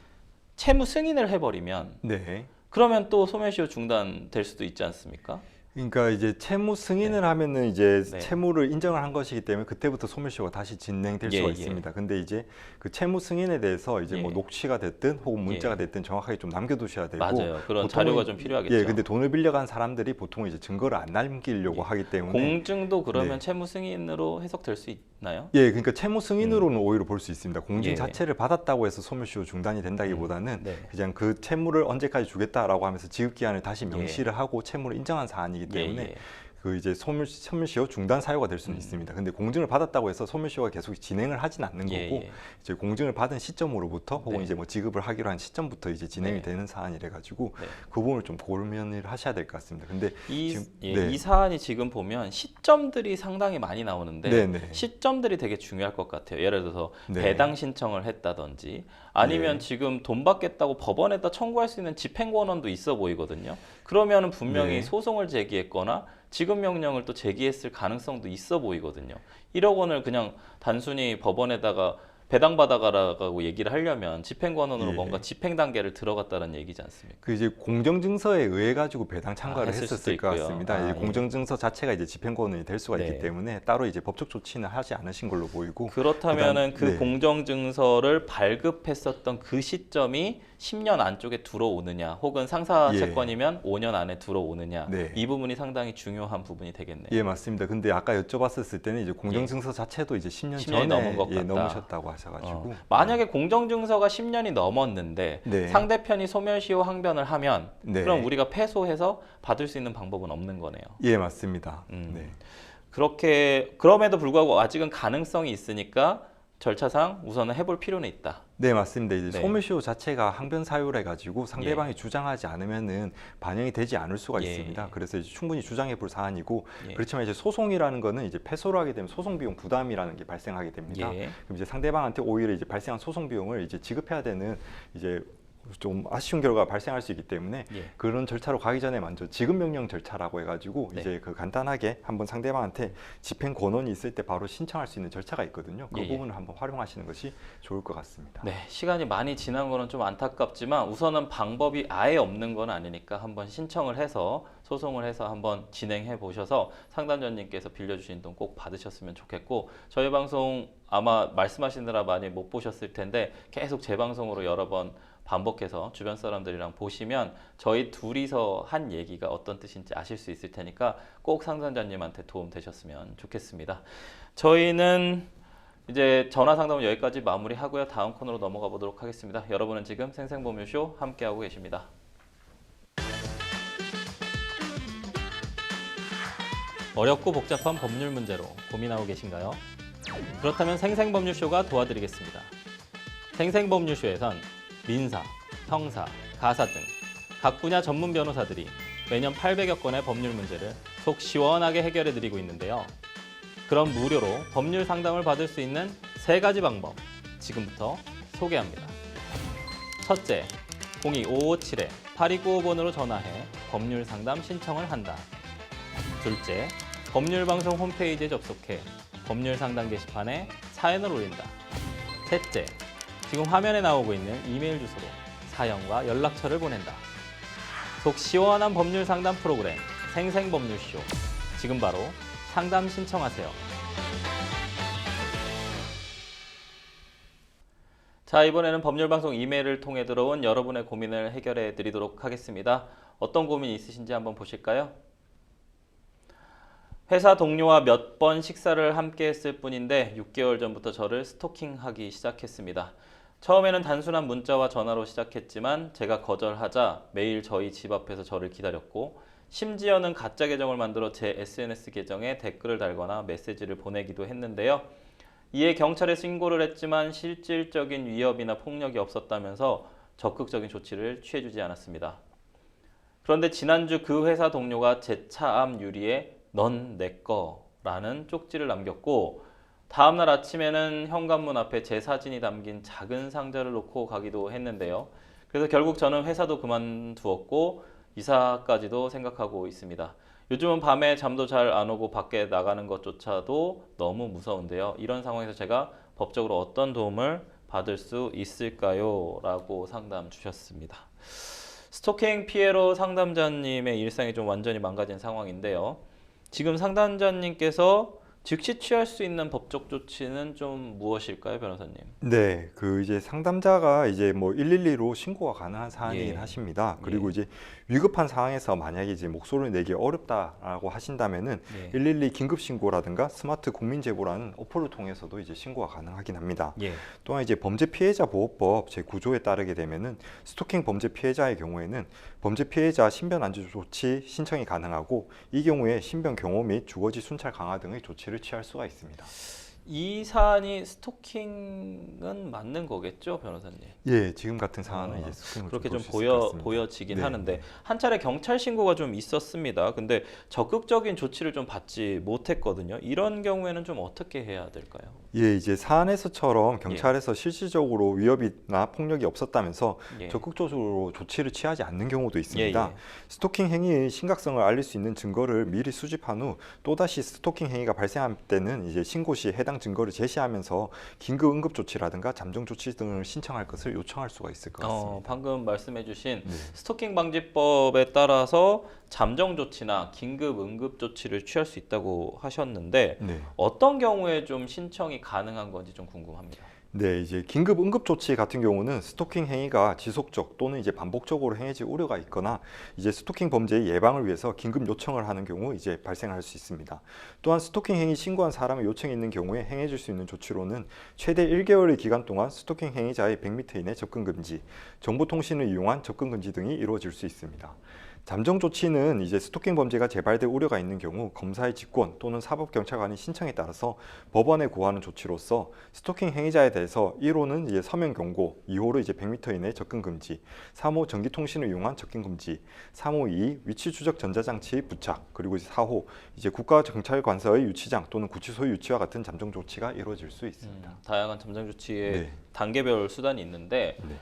채무 승인을 해버리면 네. 그러면 또 소멸시효 중단될 수도 있지 않습니까? 그러니까 이제 채무 승인을 하면은 이제 네. 채무를 인정을 한 것이기 때문에 그때부터 소멸시효가 다시 진행될 수가 있습니다. 근데 이제 그 채무 승인에 대해서 이제 뭐 녹취가 됐든 혹은 문자가 됐든 정확하게 좀 남겨두셔야 되고 맞아요. 그런 자료가 좀 필요하겠죠. 예, 근데 돈을 빌려간 사람들이 보통 이제 증거를 안 남기려고 하기 때문에 공증도 그러면 채무 승인으로 해석될 수 있나요? 예, 그러니까 채무 승인으로는 오히려 볼 수 있습니다. 공증 예. 자체를 받았다고 해서 소멸시효 중단이 된다기보다는 그냥 그 채무를 언제까지 주겠다라고 하면서 지급 기한을 다시 명시를 하고 채무를 인정한 사안이기 때문에 그 이제 소멸시효 중단 사유가 될 수는 있습니다. 근데 공증을 받았다고 해서 소멸시효가 계속 진행을 하진 않는 거고 이제 공증을 받은 시점으로부터 혹은 이제 뭐 지급을 하기로 한 시점부터 이제 진행이 되는 사안이래 가지고 그 부분을 좀 고민을 하셔야 될 것 같습니다. 근데 이 사안이 지금 보면 시점들이 상당히 많이 나오는데 시점들이 되게 중요할 것 같아요. 예를 들어서 배당 신청을 했다든지 아니면 지금 돈 받겠다고 법원에다 청구할 수 있는 집행권한도 있어 보이거든요. 그러면은 분명히 소송을 제기했거나 지급 명령을 또 제기했을 가능성도 있어 보이거든요. 1억 원을 그냥 단순히 법원에다가 배당받아가라고 얘기를 하려면 집행권원으로 뭔가 집행 단계를 들어갔다는 얘기지 않습니까? 그 이제 공정증서에 의해 가지고 배당 참가를 했었을 것 같습니다. 공정증서 자체가 이제 집행권원이 될 수가 있기 때문에 따로 이제 법적 조치는 하지 않으신 걸로 보이고 그렇다면은 그 공정증서를 발급했었던 그 시점이 10년 안쪽에 들어오느냐 혹은 상사 채권이면 5년 안에 들어오느냐 이 부분이 상당히 중요한 부분이 되겠네요. 예, 맞습니다. 근데 아까 여쭤봤었을 때는 이제 공정증서 자체도 이제 10년 전에 넘은 것 같다. 넘으셨다고 하셔가지고 만약에 공정증서가 10년이 넘었는데 상대편이 소멸시효 항변을 하면 그럼 우리가 패소해서 받을 수 있는 방법은 없는 거네요. 예, 맞습니다. 그렇게 그럼에도 불구하고 아직은 가능성이 있으니까 절차상 우선은 해볼 필요는 있다. 네, 맞습니다. 이제 소멸시효 자체가 항변 사유래 가지고 상대방이 주장하지 않으면은 반영이 되지 않을 수가 있습니다. 그래서 이제 충분히 주장해 볼 사안이고 그렇지만 이제 소송이라는 거는 이제 패소를 하게 되면 소송 비용 부담이라는 게 발생하게 됩니다. 그럼 이제 상대방한테 오히려 이제 발생한 소송 비용을 이제 지급해야 되는 이제 좀 아쉬운 결과가 발생할 수 있기 때문에 그런 절차로 가기 전에 먼저 지급명령 절차라고 해가지고 이제 그 간단하게 한번 상대방한테 집행 권한이 있을 때 바로 신청할 수 있는 절차가 있거든요. 그 부분을 한번 활용하시는 것이 좋을 것 같습니다. 네, 시간이 많이 지난 거는 좀 안타깝지만 우선은 방법이 아예 없는 건 아니니까 한번 신청을 해서 소송을 해서 한번 진행해 보셔서 상담자님께서 빌려주신 돈 꼭 받으셨으면 좋겠고 저희 방송 아마 말씀하시느라 많이 못 보셨을 텐데 계속 재방송으로 여러 번 반복해서 주변 사람들이랑 보시면 저희 둘이서 한 얘기가 어떤 뜻인지 아실 수 있을 테니까 꼭 상담자님한테 도움 되셨으면 좋겠습니다. 저희는 이제 전화 상담은 여기까지 마무리하고요. 다음 코너로 넘어가 보도록 하겠습니다. 여러분은 지금 생생법률쇼 함께하고 계십니다. 어렵고 복잡한 법률 문제로 고민하고 계신가요? 그렇다면 생생법률쇼가 도와드리겠습니다. 생생법률쇼에선 민사, 형사, 가사 등 각 분야 전문 변호사들이 매년 800여 건의 법률 문제를 속 시원하게 해결해 드리고 있는데요. 그럼 무료로 법률 상담을 받을 수 있는 3가지 방법 지금부터 소개합니다. 첫째, 02-557-8295번으로 전화해 법률 상담 신청을 한다. 둘째, 법률방송 홈페이지에 접속해 법률 상담 게시판에 사연을 올린다. 셋째, 지금 화면에 나오고 있는 이메일 주소로 사연과 연락처를 보낸다. 속 시원한 법률 상담 프로그램 생생법률쇼. 지금 바로 상담 신청하세요. 자, 이번에는 법률방송 이메일을 통해 들어온 여러분의 고민을 해결해 드리도록 하겠습니다. 어떤 고민이 있으신지 한번 보실까요? 회사 동료와 몇 번 식사를 함께 했을 뿐인데 6개월 전부터 저를 스토킹하기 시작했습니다. 처음에는 단순한 문자와 전화로 시작했지만 제가 거절하자 매일 저희 집 앞에서 저를 기다렸고 심지어는 가짜 계정을 만들어 제 SNS 계정에 댓글을 달거나 메시지를 보내기도 했는데요. 이에 경찰에 신고를 했지만 실질적인 위협이나 폭력이 없었다면서 적극적인 조치를 취해주지 않았습니다. 그런데 지난주 그 회사 동료가 제 차 앞 유리에 넌 내 거라는 쪽지를 남겼고 다음날 아침에는 현관문 앞에 제 사진이 담긴 작은 상자를 놓고 가기도 했는데요. 그래서 결국 저는 회사도 그만두었고 이사까지도 생각하고 있습니다. 요즘은 밤에 잠도 잘 안 오고 밖에 나가는 것조차도 너무 무서운데요. 이런 상황에서 제가 법적으로 어떤 도움을 받을 수 있을까요? 라고 상담 주셨습니다. 스토킹 피해로 상담자님의 일상이 좀 완전히 망가진 상황인데요. 지금 상담자님께서 즉시 취할 수 있는 법적 조치는 좀 무엇일까요, 변호사님? 네, 그 이제 상담자가 이제 뭐 112로 신고가 가능한 사안이긴 예. 하십니다. 예. 그리고 이제 위급한 상황에서 만약에 이제 목소리를 내기 어렵다라고 하신다면은 예. 112 긴급 신고라든가 스마트 국민 제보라는 어플을 통해서도 이제 신고가 가능하긴 합니다. 예. 또한 이제 범죄 피해자 보호법 제9조에 따르게 되면은 스토킹 범죄 피해자의 경우에는 범죄 피해자 신변 안전 조치 신청이 가능하고 이 경우에 신변 경호 및 주거지 순찰 강화 등의 조치를 취할 수가 있습니다. 이 사안이 스토킹은 맞는 거겠죠, 변호사님? 예, 지금 같은 상황은 이제 스토킹을 그렇게 좀 볼 수 있을 것 같습니다. 보여지긴 네, 하는데 네. 한 차례 경찰 신고가 좀 있었습니다. 근데 적극적인 조치를 좀 받지 못했거든요. 이런 경우에는 좀 어떻게 해야 될까요? 예, 이제 사안에서처럼 경찰에서 실질적으로 위협이나 폭력이 없었다면서 예. 적극적으로 조치를 취하지 않는 경우도 있습니다. 예, 예. 스토킹 행위의 심각성을 알릴 수 있는 증거를 미리 수집한 후 또다시 스토킹 행위가 발생할 때는 이제 신고 시 해당 증거를 제시하면서 긴급 응급 조치라든가 잠정 조치 등을 신청할 것을 요청할 수가 있을 것 같습니다. 방금 말씀해주신 네. 스토킹 방지법에 따라서 잠정 조치나 긴급 응급 조치를 취할 수 있다고 하셨는데 네. 어떤 경우에 좀 신청이 가능한 건지 좀 궁금합니다. 네, 이제 긴급 응급 조치 같은 경우는 스토킹 행위가 지속적 또는 이제 반복적으로 행해질 우려가 있거나 이제 스토킹 범죄의 예방을 위해서 긴급 요청을 하는 경우 이제 발생할 수 있습니다. 또한 스토킹 행위 신고한 사람의 요청이 있는 경우에 행해질 수 있는 조치로는 최대 1개월의 기간 동안 스토킹 행위자의 100m 이내 접근 금지, 정보통신을 이용한 접근 금지 등이 이루어질 수 있습니다. 잠정 조치는 이제 스토킹 범죄가 재발될 우려가 있는 경우 검사의 직권 또는 사법경찰관의 신청에 따라서 법원에 고하는 조치로서 스토킹 행위자에 대해서 1호는 이제 서면 경고, 2호로 이제 100m 이내 접근 금지, 3호 전기통신을 이용한 접근 금지, 3호 2 위치 추적 전자장치 부착, 그리고 이제 4호 이제 국가경찰관서의 유치장 또는 구치소의 유치와 같은 잠정 조치가 이루어질 수 있습니다. 다양한 잠정 조치의 네. 단계별 수단이 있는데 네.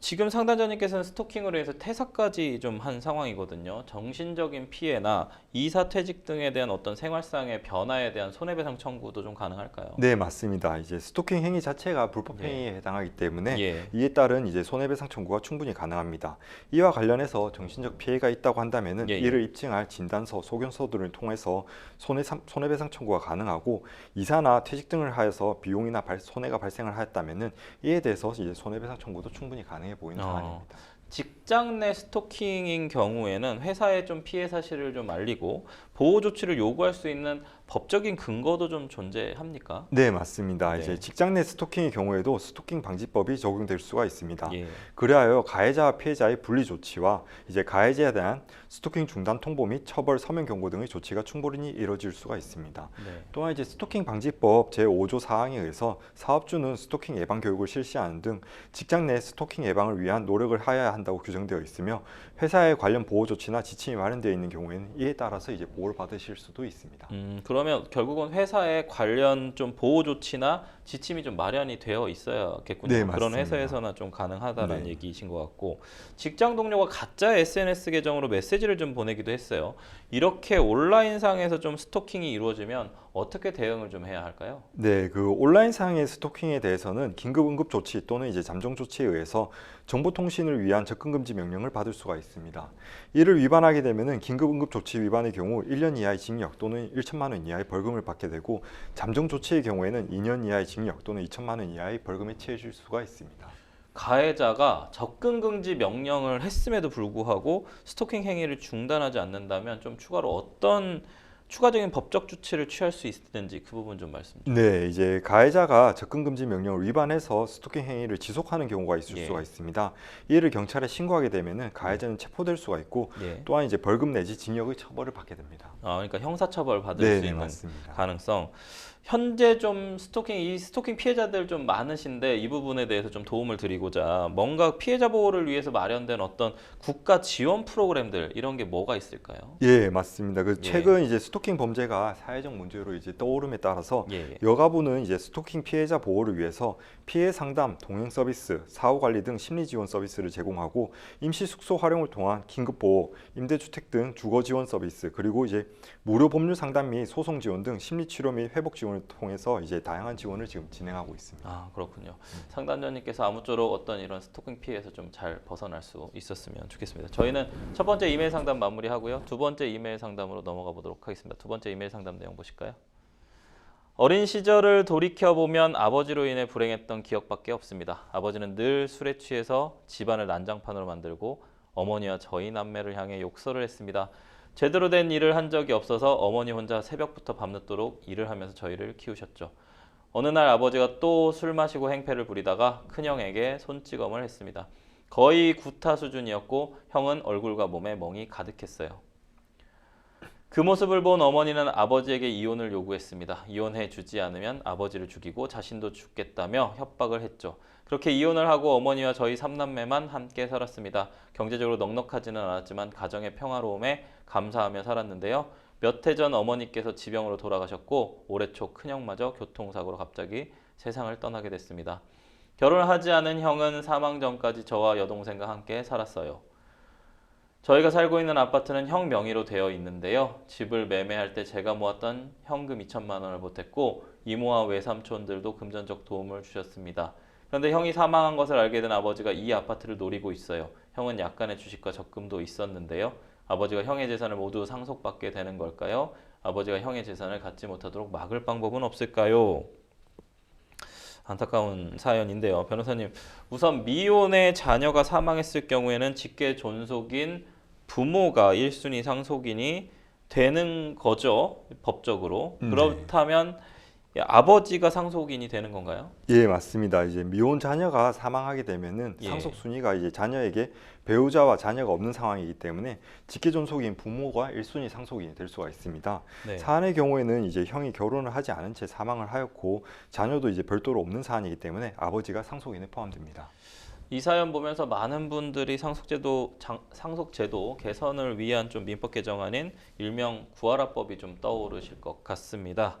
지금 상담자님께서는 스토킹으로 해서 퇴사까지 좀 한 상황이거든요. 정신적인 피해나 이사 퇴직 등에 대한 어떤 생활상의 변화에 대한 손해배상 청구도 좀 가능할까요? 네, 맞습니다. 이제 스토킹 행위 자체가 불법 행위에 해당하기 때문에 예. 이에 따른 이제 손해배상 청구가 충분히 가능합니다. 이와 관련해서 정신적 피해가 있다고 한다면은 예, 예. 이를 입증할 진단서, 소견서들을 통해서 손해배상 청구가 가능하고 이사나 퇴직 등을 하여서 비용이나 손해가 발생을 하였다면은 이에 대해서 이제 손해배상 청구도 충분히 가능해 보이는 사안입니다. 직장 내 스토킹인 경우에는 회사에 좀 피해 사실을 좀 알리고 보호 조치를 요구할 수 있는 법적인 근거도 좀 존재합니까? 네, 맞습니다. 네. 이제 직장 내 스토킹의 경우에도 스토킹 방지법이 적용될 수가 있습니다. 예. 그리하여 가해자와 피해자의 분리 조치와 이제 가해자에 대한 스토킹 중단 통보 및 처벌 서면 경고 등의 조치가 충분히 이루어질 수가 있습니다. 네. 또한 이제 스토킹 방지법 제5조 사항에 의해서 사업주는 스토킹 예방 교육을 실시하는 등 직장 내 스토킹 예방을 위한 노력을 하여야 한다고 규정되어 있으며 회사의 관련 보호 조치나 지침이 마련되어 있는 경우에는 이에 따라서 이제 보호를 받으실 수도 있습니다. 그러면 결국은 회사에 관련 좀 보호 조치나 지침이 좀 마련이 되어 있어야겠군요. 네, 그런 맞습니다. 회사에서나 좀 가능하다라는 네. 얘기이신 것 같고 직장 동료가 가짜 SNS 계정으로 메시지를 좀 보내기도 했어요. 이렇게 온라인상에서 좀 스토킹이 이루어지면 어떻게 대응을 좀 해야 할까요? 네, 그 온라인상의 스토킹에 대해서는 긴급 응급 조치 또는 이제 잠정 조치에 의해서 정보통신을 위한 접근 금지 명령을 받을 수가 있습니다. 이를 위반하게 되면은 긴급 응급 조치 위반의 경우 1년 이하의 징역 또는 1천만 원 이하의 벌금을 받게 되고 잠정 조치의 경우에는 2년 이하의 징역 또는 2천만 원 이하의 벌금에 처해질 수가 있습니다. 가해자가 접근 금지 명령을 했음에도 불구하고 스토킹 행위를 중단하지 않는다면 좀 추가로 어떤 추가적인 법적 조치를 취할 수 있는지 그 부분 좀 말씀 주세요. 네, 이제 가해자가 접근 금지 명령을 위반해서 스토킹 행위를 지속하는 경우가 있을 예. 수가 있습니다. 이를 경찰에 신고하게 되면은 가해자는 체포될 수가 있고 예. 또한 이제 벌금 내지 징역의 처벌을 받게 됩니다. 그러니까 형사처벌 받을 네, 수 네, 있는 맞습니다. 가능성. 현재 좀 스토킹 피해자들 좀 많으신데 이 부분에 대해서 좀 도움을 드리고자 뭔가 피해자 보호를 위해서 마련된 어떤 국가 지원 프로그램들 이런 게 뭐가 있을까요? 예, 맞습니다. 그 예. 최근 이제 스토킹 범죄가 사회적 문제로 이제 떠오름에 따라서 예. 여가부는 이제 스토킹 피해자 보호를 위해서 피해 상담, 동행 서비스, 사후 관리 등 심리 지원 서비스를 제공하고 임시 숙소 활용을 통한 긴급 보호, 임대주택 등 주거 지원 서비스, 그리고 이제 무료 법률 상담 및 소송 지원 등 심리 치료 및 회복 지원을 통해서 이제 다양한 지원을 지금 진행하고 있습니다. 아, 그렇군요. 상담자님께서 아무쪼록 어떤 이런 스토킹 피해에서 좀 잘 벗어날 수 있었으면 좋겠습니다. 저희는 첫 번째 이메일 상담 마무리하고요. 두 번째 이메일 상담으로 넘어가 보도록 하겠습니다. 두 번째 이메일 상담 내용 보실까요? 어린 시절을 돌이켜보면 아버지로 인해 불행했던 기억밖에 없습니다. 아버지는 늘 술에 취해서 집안을 난장판으로 만들고 어머니와 저희 남매를 향해 욕설을 했습니다. 제대로 된 일을 한 적이 없어서 어머니 혼자 새벽부터 밤늦도록 일을 하면서 저희를 키우셨죠. 어느 날 아버지가 또 술 마시고 행패를 부리다가 큰형에게 손찌검을 했습니다. 거의 구타 수준이었고 형은 얼굴과 몸에 멍이 가득했어요. 그 모습을 본 어머니는 아버지에게 이혼을 요구했습니다. 이혼해 주지 않으면 아버지를 죽이고 자신도 죽겠다며 협박을 했죠. 그렇게 이혼을 하고 어머니와 저희 3남매만 함께 살았습니다. 경제적으로 넉넉하지는 않았지만 가정의 평화로움에 감사하며 살았는데요. 몇 해 전 어머니께서 지병으로 돌아가셨고 올해 초 큰형마저 교통사고로 갑자기 세상을 떠나게 됐습니다. 결혼하지 않은 형은 사망 전까지 저와 여동생과 함께 살았어요. 저희가 살고 있는 아파트는 형 명의로 되어 있는데요. 집을 매매할 때 제가 모았던 현금 2천만 원을 보탰고 이모와 외삼촌들도 금전적 도움을 주셨습니다. 그런데 형이 사망한 것을 알게 된 아버지가 이 아파트를 노리고 있어요. 형은 약간의 주식과 적금도 있었는데요. 아버지가 형의 재산을 모두 상속받게 되는 걸까요? 아버지가 형의 재산을 갖지 못하도록 막을 방법은 없을까요? 안타까운 사연인데요. 변호사님, 우선 미혼의 자녀가 사망했을 경우에는 직계 존속인 부모가 1순위 상속인이 되는 거죠. 법적으로. 그렇다면 아버지가 상속인이 되는 건가요? 예, 맞습니다. 이제 미혼 자녀가 사망하게 되면은 상속 순위가 이제 자녀에게 배우자와 자녀가 없는 상황이기 때문에 직계 존속인 부모가 1순위 상속인이 될 수가 있습니다. 네. 사안의 경우에는 이제 형이 결혼을 하지 않은 채 사망을 하였고 자녀도 이제 별도로 없는 사안이기 때문에 아버지가 상속인에 포함됩니다. 이 사연 보면서 많은 분들이 상속제도 개선을 위한 좀 민법 개정안인 일명 구하라법이 좀 떠오르실 것 같습니다.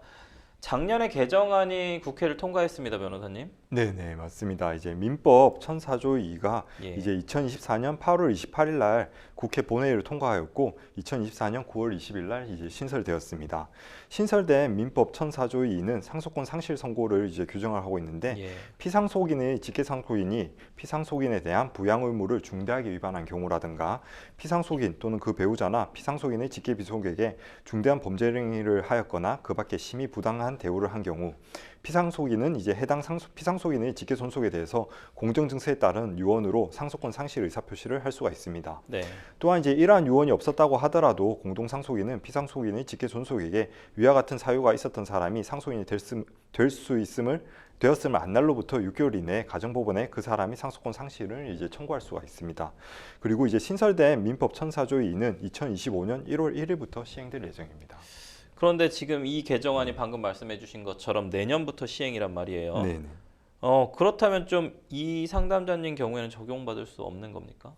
작년에 개정안이 국회를 통과했습니다, 변호사님. 네, 맞습니다. 이제 민법 1004조 2가 이제 2024년 8월 28일 날 국회 본회의를 통과하였고 2024년 9월 20일 날 이제 신설되었습니다. 신설된 민법 1004조 2는 상속권 상실 선고를 이제 규정을 하고 있는데 피상속인의 직계 상속인이 피상속인에 대한 부양 의무를 중대하게 위반한 경우라든가 피상속인 또는 그 배우자나 피상속인의 직계 비속에게 중대한 범죄 행위를 하였거나 그 밖에 심히 부당한 대우를 한 경우 피상속인은 이제 해당 피상속인의 직계 존속에 대해서 공정 증서에 따른 유언으로 상속권 상실 의사 표시를 할 수가 있습니다. 네. 또한 이제 이러한 유언이 없었다고 하더라도 공동 상속인은 피상속인의 직계 존속에게 위와 같은 사유가 있었던 사람이 상속인이 되었음을 안 날로부터 6개월 이내에 가정법원에 그 사람이 상속권 상실을 이제 청구할 수가 있습니다. 그리고 이제 신설된 민법 1004조 2는 2025년 1월 1일부터 시행될 예정입니다. 그런데 지금 이 개정안이 방금 말씀해 주신 것처럼 내년부터 시행이란 말이에요. 네네. 그렇다면 좀 이 상담자님 경우에는 적용받을 수 없는 겁니까?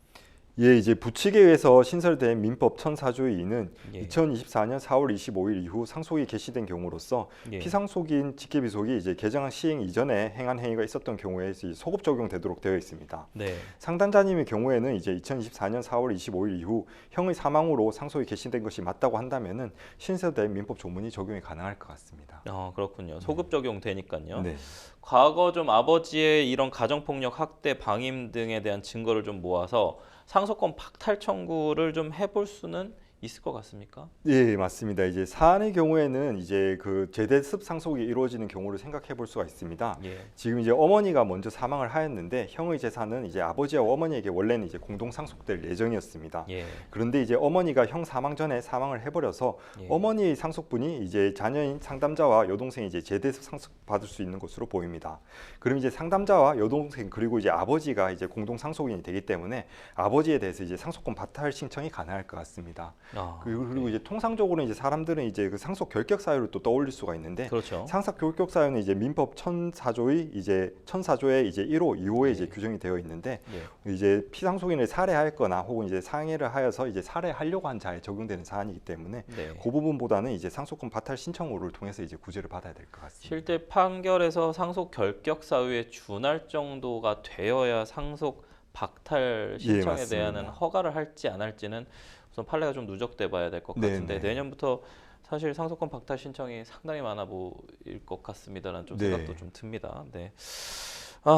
예, 이제 부칙에 의해서 신설된 민법 1004조 2는 2024년 4월 25일 이후 상속이 개시된 경우로서 피상속인 직계비속이 이제 개정안 시행 이전에 행한 행위가 있었던 경우에 소급 적용되도록 되어 있습니다. 네. 상담자님의 경우에는 이제 2024년 4월 25일 이후 형의 사망으로 상속이 개시된 것이 맞다고 한다면은 신설된 민법 조문이 적용이 가능할 것 같습니다. 그렇군요. 소급 적용되니까요. 네. 과거 좀 아버지의 이런 가정폭력, 학대, 방임 등에 대한 증거를 좀 모아서 상속권 박탈 청구를 좀 해볼 수는 있을 것 같습니까? 예, 맞습니다. 이제 사안의 경우에는 이제 그 제대습 상속이 이루어지는 경우를 생각해 볼 수가 있습니다. 지금 이제 어머니가 먼저 사망을 하였는데 형의 재산은 이제 아버지와 어머니에게 원래는 이제 공동 상속될 예정이었습니다. 그런데 이제 어머니가 형 사망 전에 사망을 해버려서 어머니의 상속분이 이제 자녀인 상담자와 여동생이 이제 제대습 상속 받을 수 있는 것으로 보입니다. 그럼 이제 상담자와 여동생 그리고 이제 아버지가 이제 공동 상속인이 되기 때문에 아버지에 대해서 이제 상속권 박탈 신청이 가능할 것 같습니다. 그리고 이제 통상적으로 이제 사람들은 이제 그 상속 결격 사유를 또 떠올릴 수가 있는데, 그렇죠. 상속 결격 사유는 이제 민법 1004조의 이제 1004조의 이제 1호, 2호에 이제 규정이 되어 있는데, 이제 피상속인을 살해하였거나 혹은 이제 상해를 하여서 이제 살해하려고 한 자에 적용되는 사안이기 때문에 그 부분보다는 이제 상속권 바탈 신청호를 통해서 이제 구제를 받아야 될 것 같습니다. 실제 판결에서 상속 결격 사유에 준할 정도가 되어야 상속 박탈 신청에 대한 허가를 할지 안 할지는 우선 판례가 좀 누적돼 봐야 될 것 같은데, 내년부터 사실 상속권 박탈 신청이 상당히 많아 보일 것 같습니다라는 좀 생각도 좀 듭니다. 네.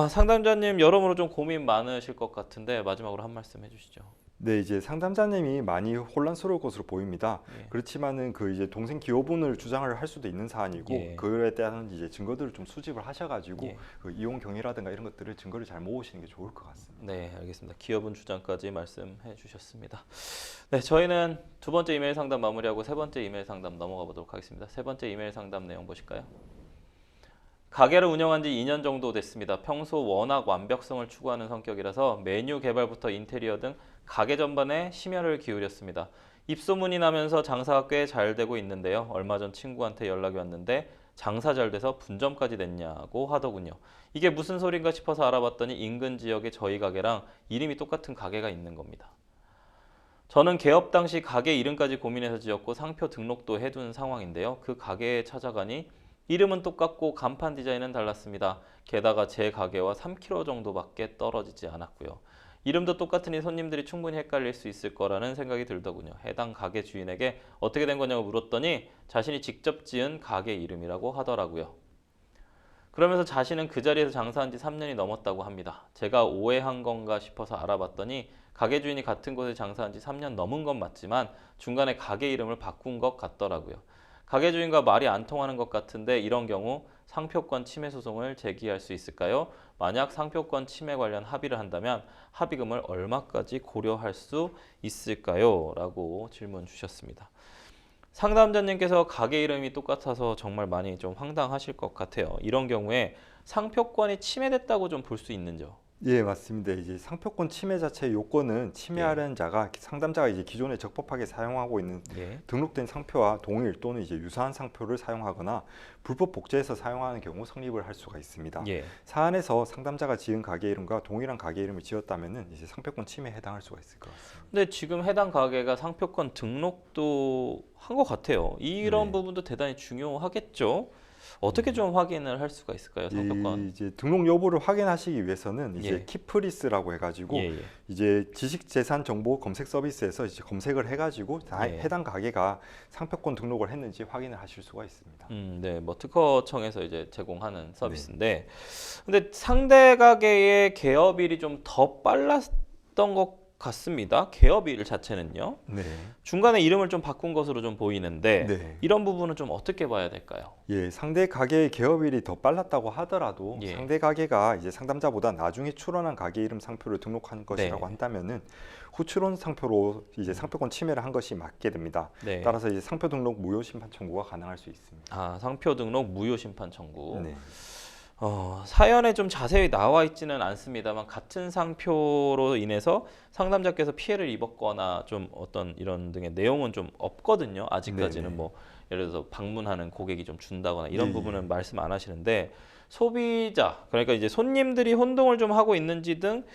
상담자님 여러모로 좀 고민 많으실 것 같은데 마지막으로 한 말씀 해주시죠. 네, 이제 상담자님이 많이 혼란스러울 것으로 보입니다. 그렇지만은 그 이제 동생 기여분을 주장을 할 수도 있는 사안이고, 그에 대한 이제 증거들을 좀 수집을 하셔가지고 그 이혼 경위라든가 이런 것들을 증거를 잘 모으시는 게 좋을 것 같습니다. 네, 알겠습니다. 기여분 주장까지 말씀해 주셨습니다. 네, 저희는 두 번째 이메일 상담 마무리하고 세 번째 이메일 상담 넘어가 보도록 하겠습니다. 세 번째 이메일 상담 내용 보실까요? 가게를 운영한 지 2년 정도 됐습니다. 평소 워낙 완벽성을 추구하는 성격이라서 메뉴 개발부터 인테리어 등 가게 전반에 심혈을 기울였습니다. 입소문이 나면서 장사가 꽤 잘 되고 있는데요. 얼마 전 친구한테 연락이 왔는데 장사 잘 돼서 분점까지 냈냐고 하더군요. 이게 무슨 소린가 싶어서 알아봤더니 인근 지역에 저희 가게랑 이름이 똑같은 가게가 있는 겁니다. 저는 개업 당시 가게 이름까지 고민해서 지었고 상표 등록도 해둔 상황인데요. 그 가게에 찾아가니 이름은 똑같고 간판 디자인은 달랐습니다. 게다가 제 가게와 3km 정도밖에 떨어지지 않았고요. 이름도 똑같으니 손님들이 충분히 헷갈릴 수 있을 거라는 생각이 들더군요. 해당 가게 주인에게 어떻게 된 거냐고 물었더니 자신이 직접 지은 가게 이름이라고 하더라고요. 그러면서 자신은 그 자리에서 장사한 지 3년이 넘었다고 합니다. 제가 오해한 건가 싶어서 알아봤더니 가게 주인이 같은 곳에 장사한 지 3년 넘은 건 맞지만 중간에 가게 이름을 바꾼 것 같더라고요. 가게 주인과 말이 안 통하는 것 같은데 이런 경우 상표권 침해 소송을 제기할 수 있을까요? 만약 상표권 침해 관련 합의를 한다면 합의금을 얼마까지 고려할 수 있을까요? 라고 질문 주셨습니다. 상담자님께서 가게 이름이 똑같아서 정말 많이 좀 황당하실 것 같아요. 이런 경우에 상표권이 침해됐다고 좀 볼 수 있는지요? 예, 맞습니다. 이제 상표권 침해 자체의 요건은 침해하려는 자가 상담자가 이제 기존에 적법하게 사용하고 있는 등록된 상표와 동일 또는 이제 유사한 상표를 사용하거나 불법 복제해서 사용하는 경우 성립을 할 수가 있습니다. 사안에서 상담자가 지은 가게 이름과 동일한 가게 이름을 지었다면은 이제 상표권 침해에 해당할 수가 있을 것 같습니다. 근데 지금 해당 가게가 상표권 등록도 한 것 같아요. 이런 부분도 대단히 중요하겠죠. 어떻게 좀 확인을 할 수가 있을까요, 상표권? 이제 등록 여부를 확인하시기 위해서는 이제 키프리스라고 해가지고 이제 지식재산 정보 검색 서비스에서 이제 검색을 해가지고 해당 가게가 상표권 등록을 했는지 확인을 하실 수가 있습니다. 네, 뭐 특허청에서 이제 제공하는 서비스인데, 근데 상대 가게의 개업일이 좀 더 빨랐던 것 같습니다. 개업일 자체는요. 중간에 이름을 좀 바꾼 것으로 좀 보이는데 이런 부분은 좀 어떻게 봐야 될까요? 예, 상대 가게의 개업일이 더 빨랐다고 하더라도 상대 가게가 이제 상담자보다 나중에 출원한 가게 이름 상표를 등록한 것이라고 한다면은 후출원 상표로 이제 상표권 침해를 한 것이 맞게 됩니다. 따라서 이제 상표 등록 무효 심판 청구가 가능할 수 있습니다. 상표 등록 무효 심판 청구. 사연에 좀 자세히 나와 있지는 않습니다만 같은 상표로 인해서 상담자께서 피해를 입었거나 좀 어떤 이런 등의 내용은 좀 없거든요. 아직까지는 뭐 예를 들어서 방문하는 고객이 좀 준다거나 이런 부분은 말씀 안 하시는데, 소비자, 그러니까 이제 손님들이 혼동을 좀 하고 있는지 등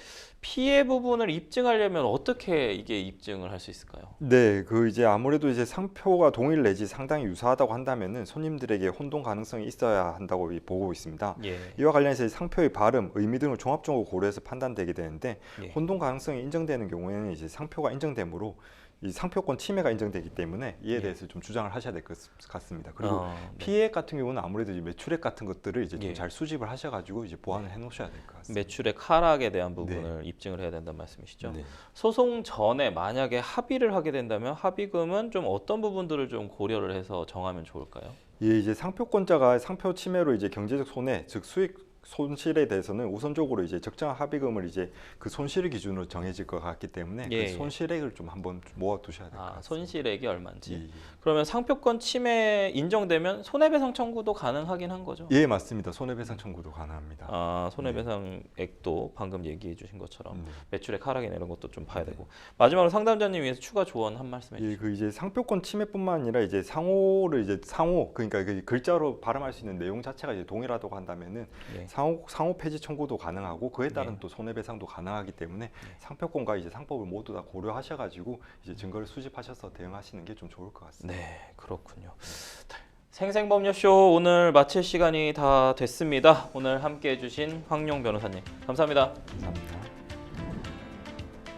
피해 부분을 입증하려면 어떻게 이게 입증을 할 수 있을까요? 네, 그 이제 아무래도 이제 상표가 동일 내지 상당히 유사하다고 한다면은 손님들에게 혼동 가능성이 있어야 한다고 보고 있습니다. 이와 관련해서 상표의 발음, 의미 등을 종합적으로 고려해서 판단되게 되는데 혼동 가능성이 인정되는 경우에는 이제 상표가 인정되므로 이 상표권 침해가 인정되기 때문에 이에 대해서 좀 주장을 하셔야 될 것 같습니다. 그리고 피해액 같은 경우는 아무래도 이제 매출액 같은 것들을 이제 좀 잘 수집을 하셔가지고 이제 보완을 해놓으셔야 될 것 같습니다. 매출액 하락에 대한 부분을 입증을 해야 된다는 말씀이시죠. 소송 전에 만약에 합의를 하게 된다면 합의금은 좀 어떤 부분들을 좀 고려를 해서 정하면 좋을까요? 예, 이제 상표권자가 상표 침해로 이제 경제적 손해, 즉 손실에 대해서는 우선적으로 이제 적정한 합의금을 이제 그 손실을 기준으로 정해질 것 같기 때문에 그 손실액을 좀 한번 모아두셔야 될 것 같습니다. 손실액이 얼마인지. 그러면 상표권 침해 인정되면 손해배상 청구도 가능하긴 한 거죠? 예, 맞습니다. 손해배상 청구도 가능합니다. 손해배상액도 방금 얘기해 주신 것처럼 매출액 하락이나 이런 것도 좀 봐야 되고. 마지막으로 상담자님 위해서 추가 조언 한 말씀 해주시죠. 그 이제 상표권 침해뿐만 아니라 이제 상호 그러니까 그 글자로 발음할 수 있는 내용 자체가 이제 동일하다고 한다면은 상호 폐지 청구도 가능하고 그에 따른 또 손해배상도 가능하기 때문에 상표권과 이제 상법을 모두 다 고려하셔가지고 이제 증거를 수집하셔서 대응하시는 게 좀 좋을 것 같습니다. 네, 그렇군요. 생생법률쇼 오늘 마칠 시간이 다 됐습니다. 오늘 함께해 주신 황용 변호사님 감사합니다. 감사합니다.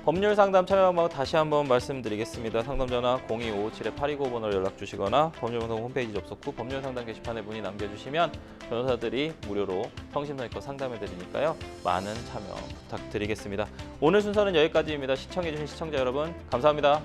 법률 상담 참여 방법 다시 한번 말씀드리겠습니다. 상담 전화 0257-8295번으로 연락 주시거나 법률방송 홈페이지 접속 후 법률 상담 게시판에 문의 남겨주시면 변호사들이 무료로 성심성의껏 상담해 드리니까요. 많은 참여 부탁드리겠습니다. 오늘 순서는 여기까지입니다. 시청해 주신 시청자 여러분 감사합니다.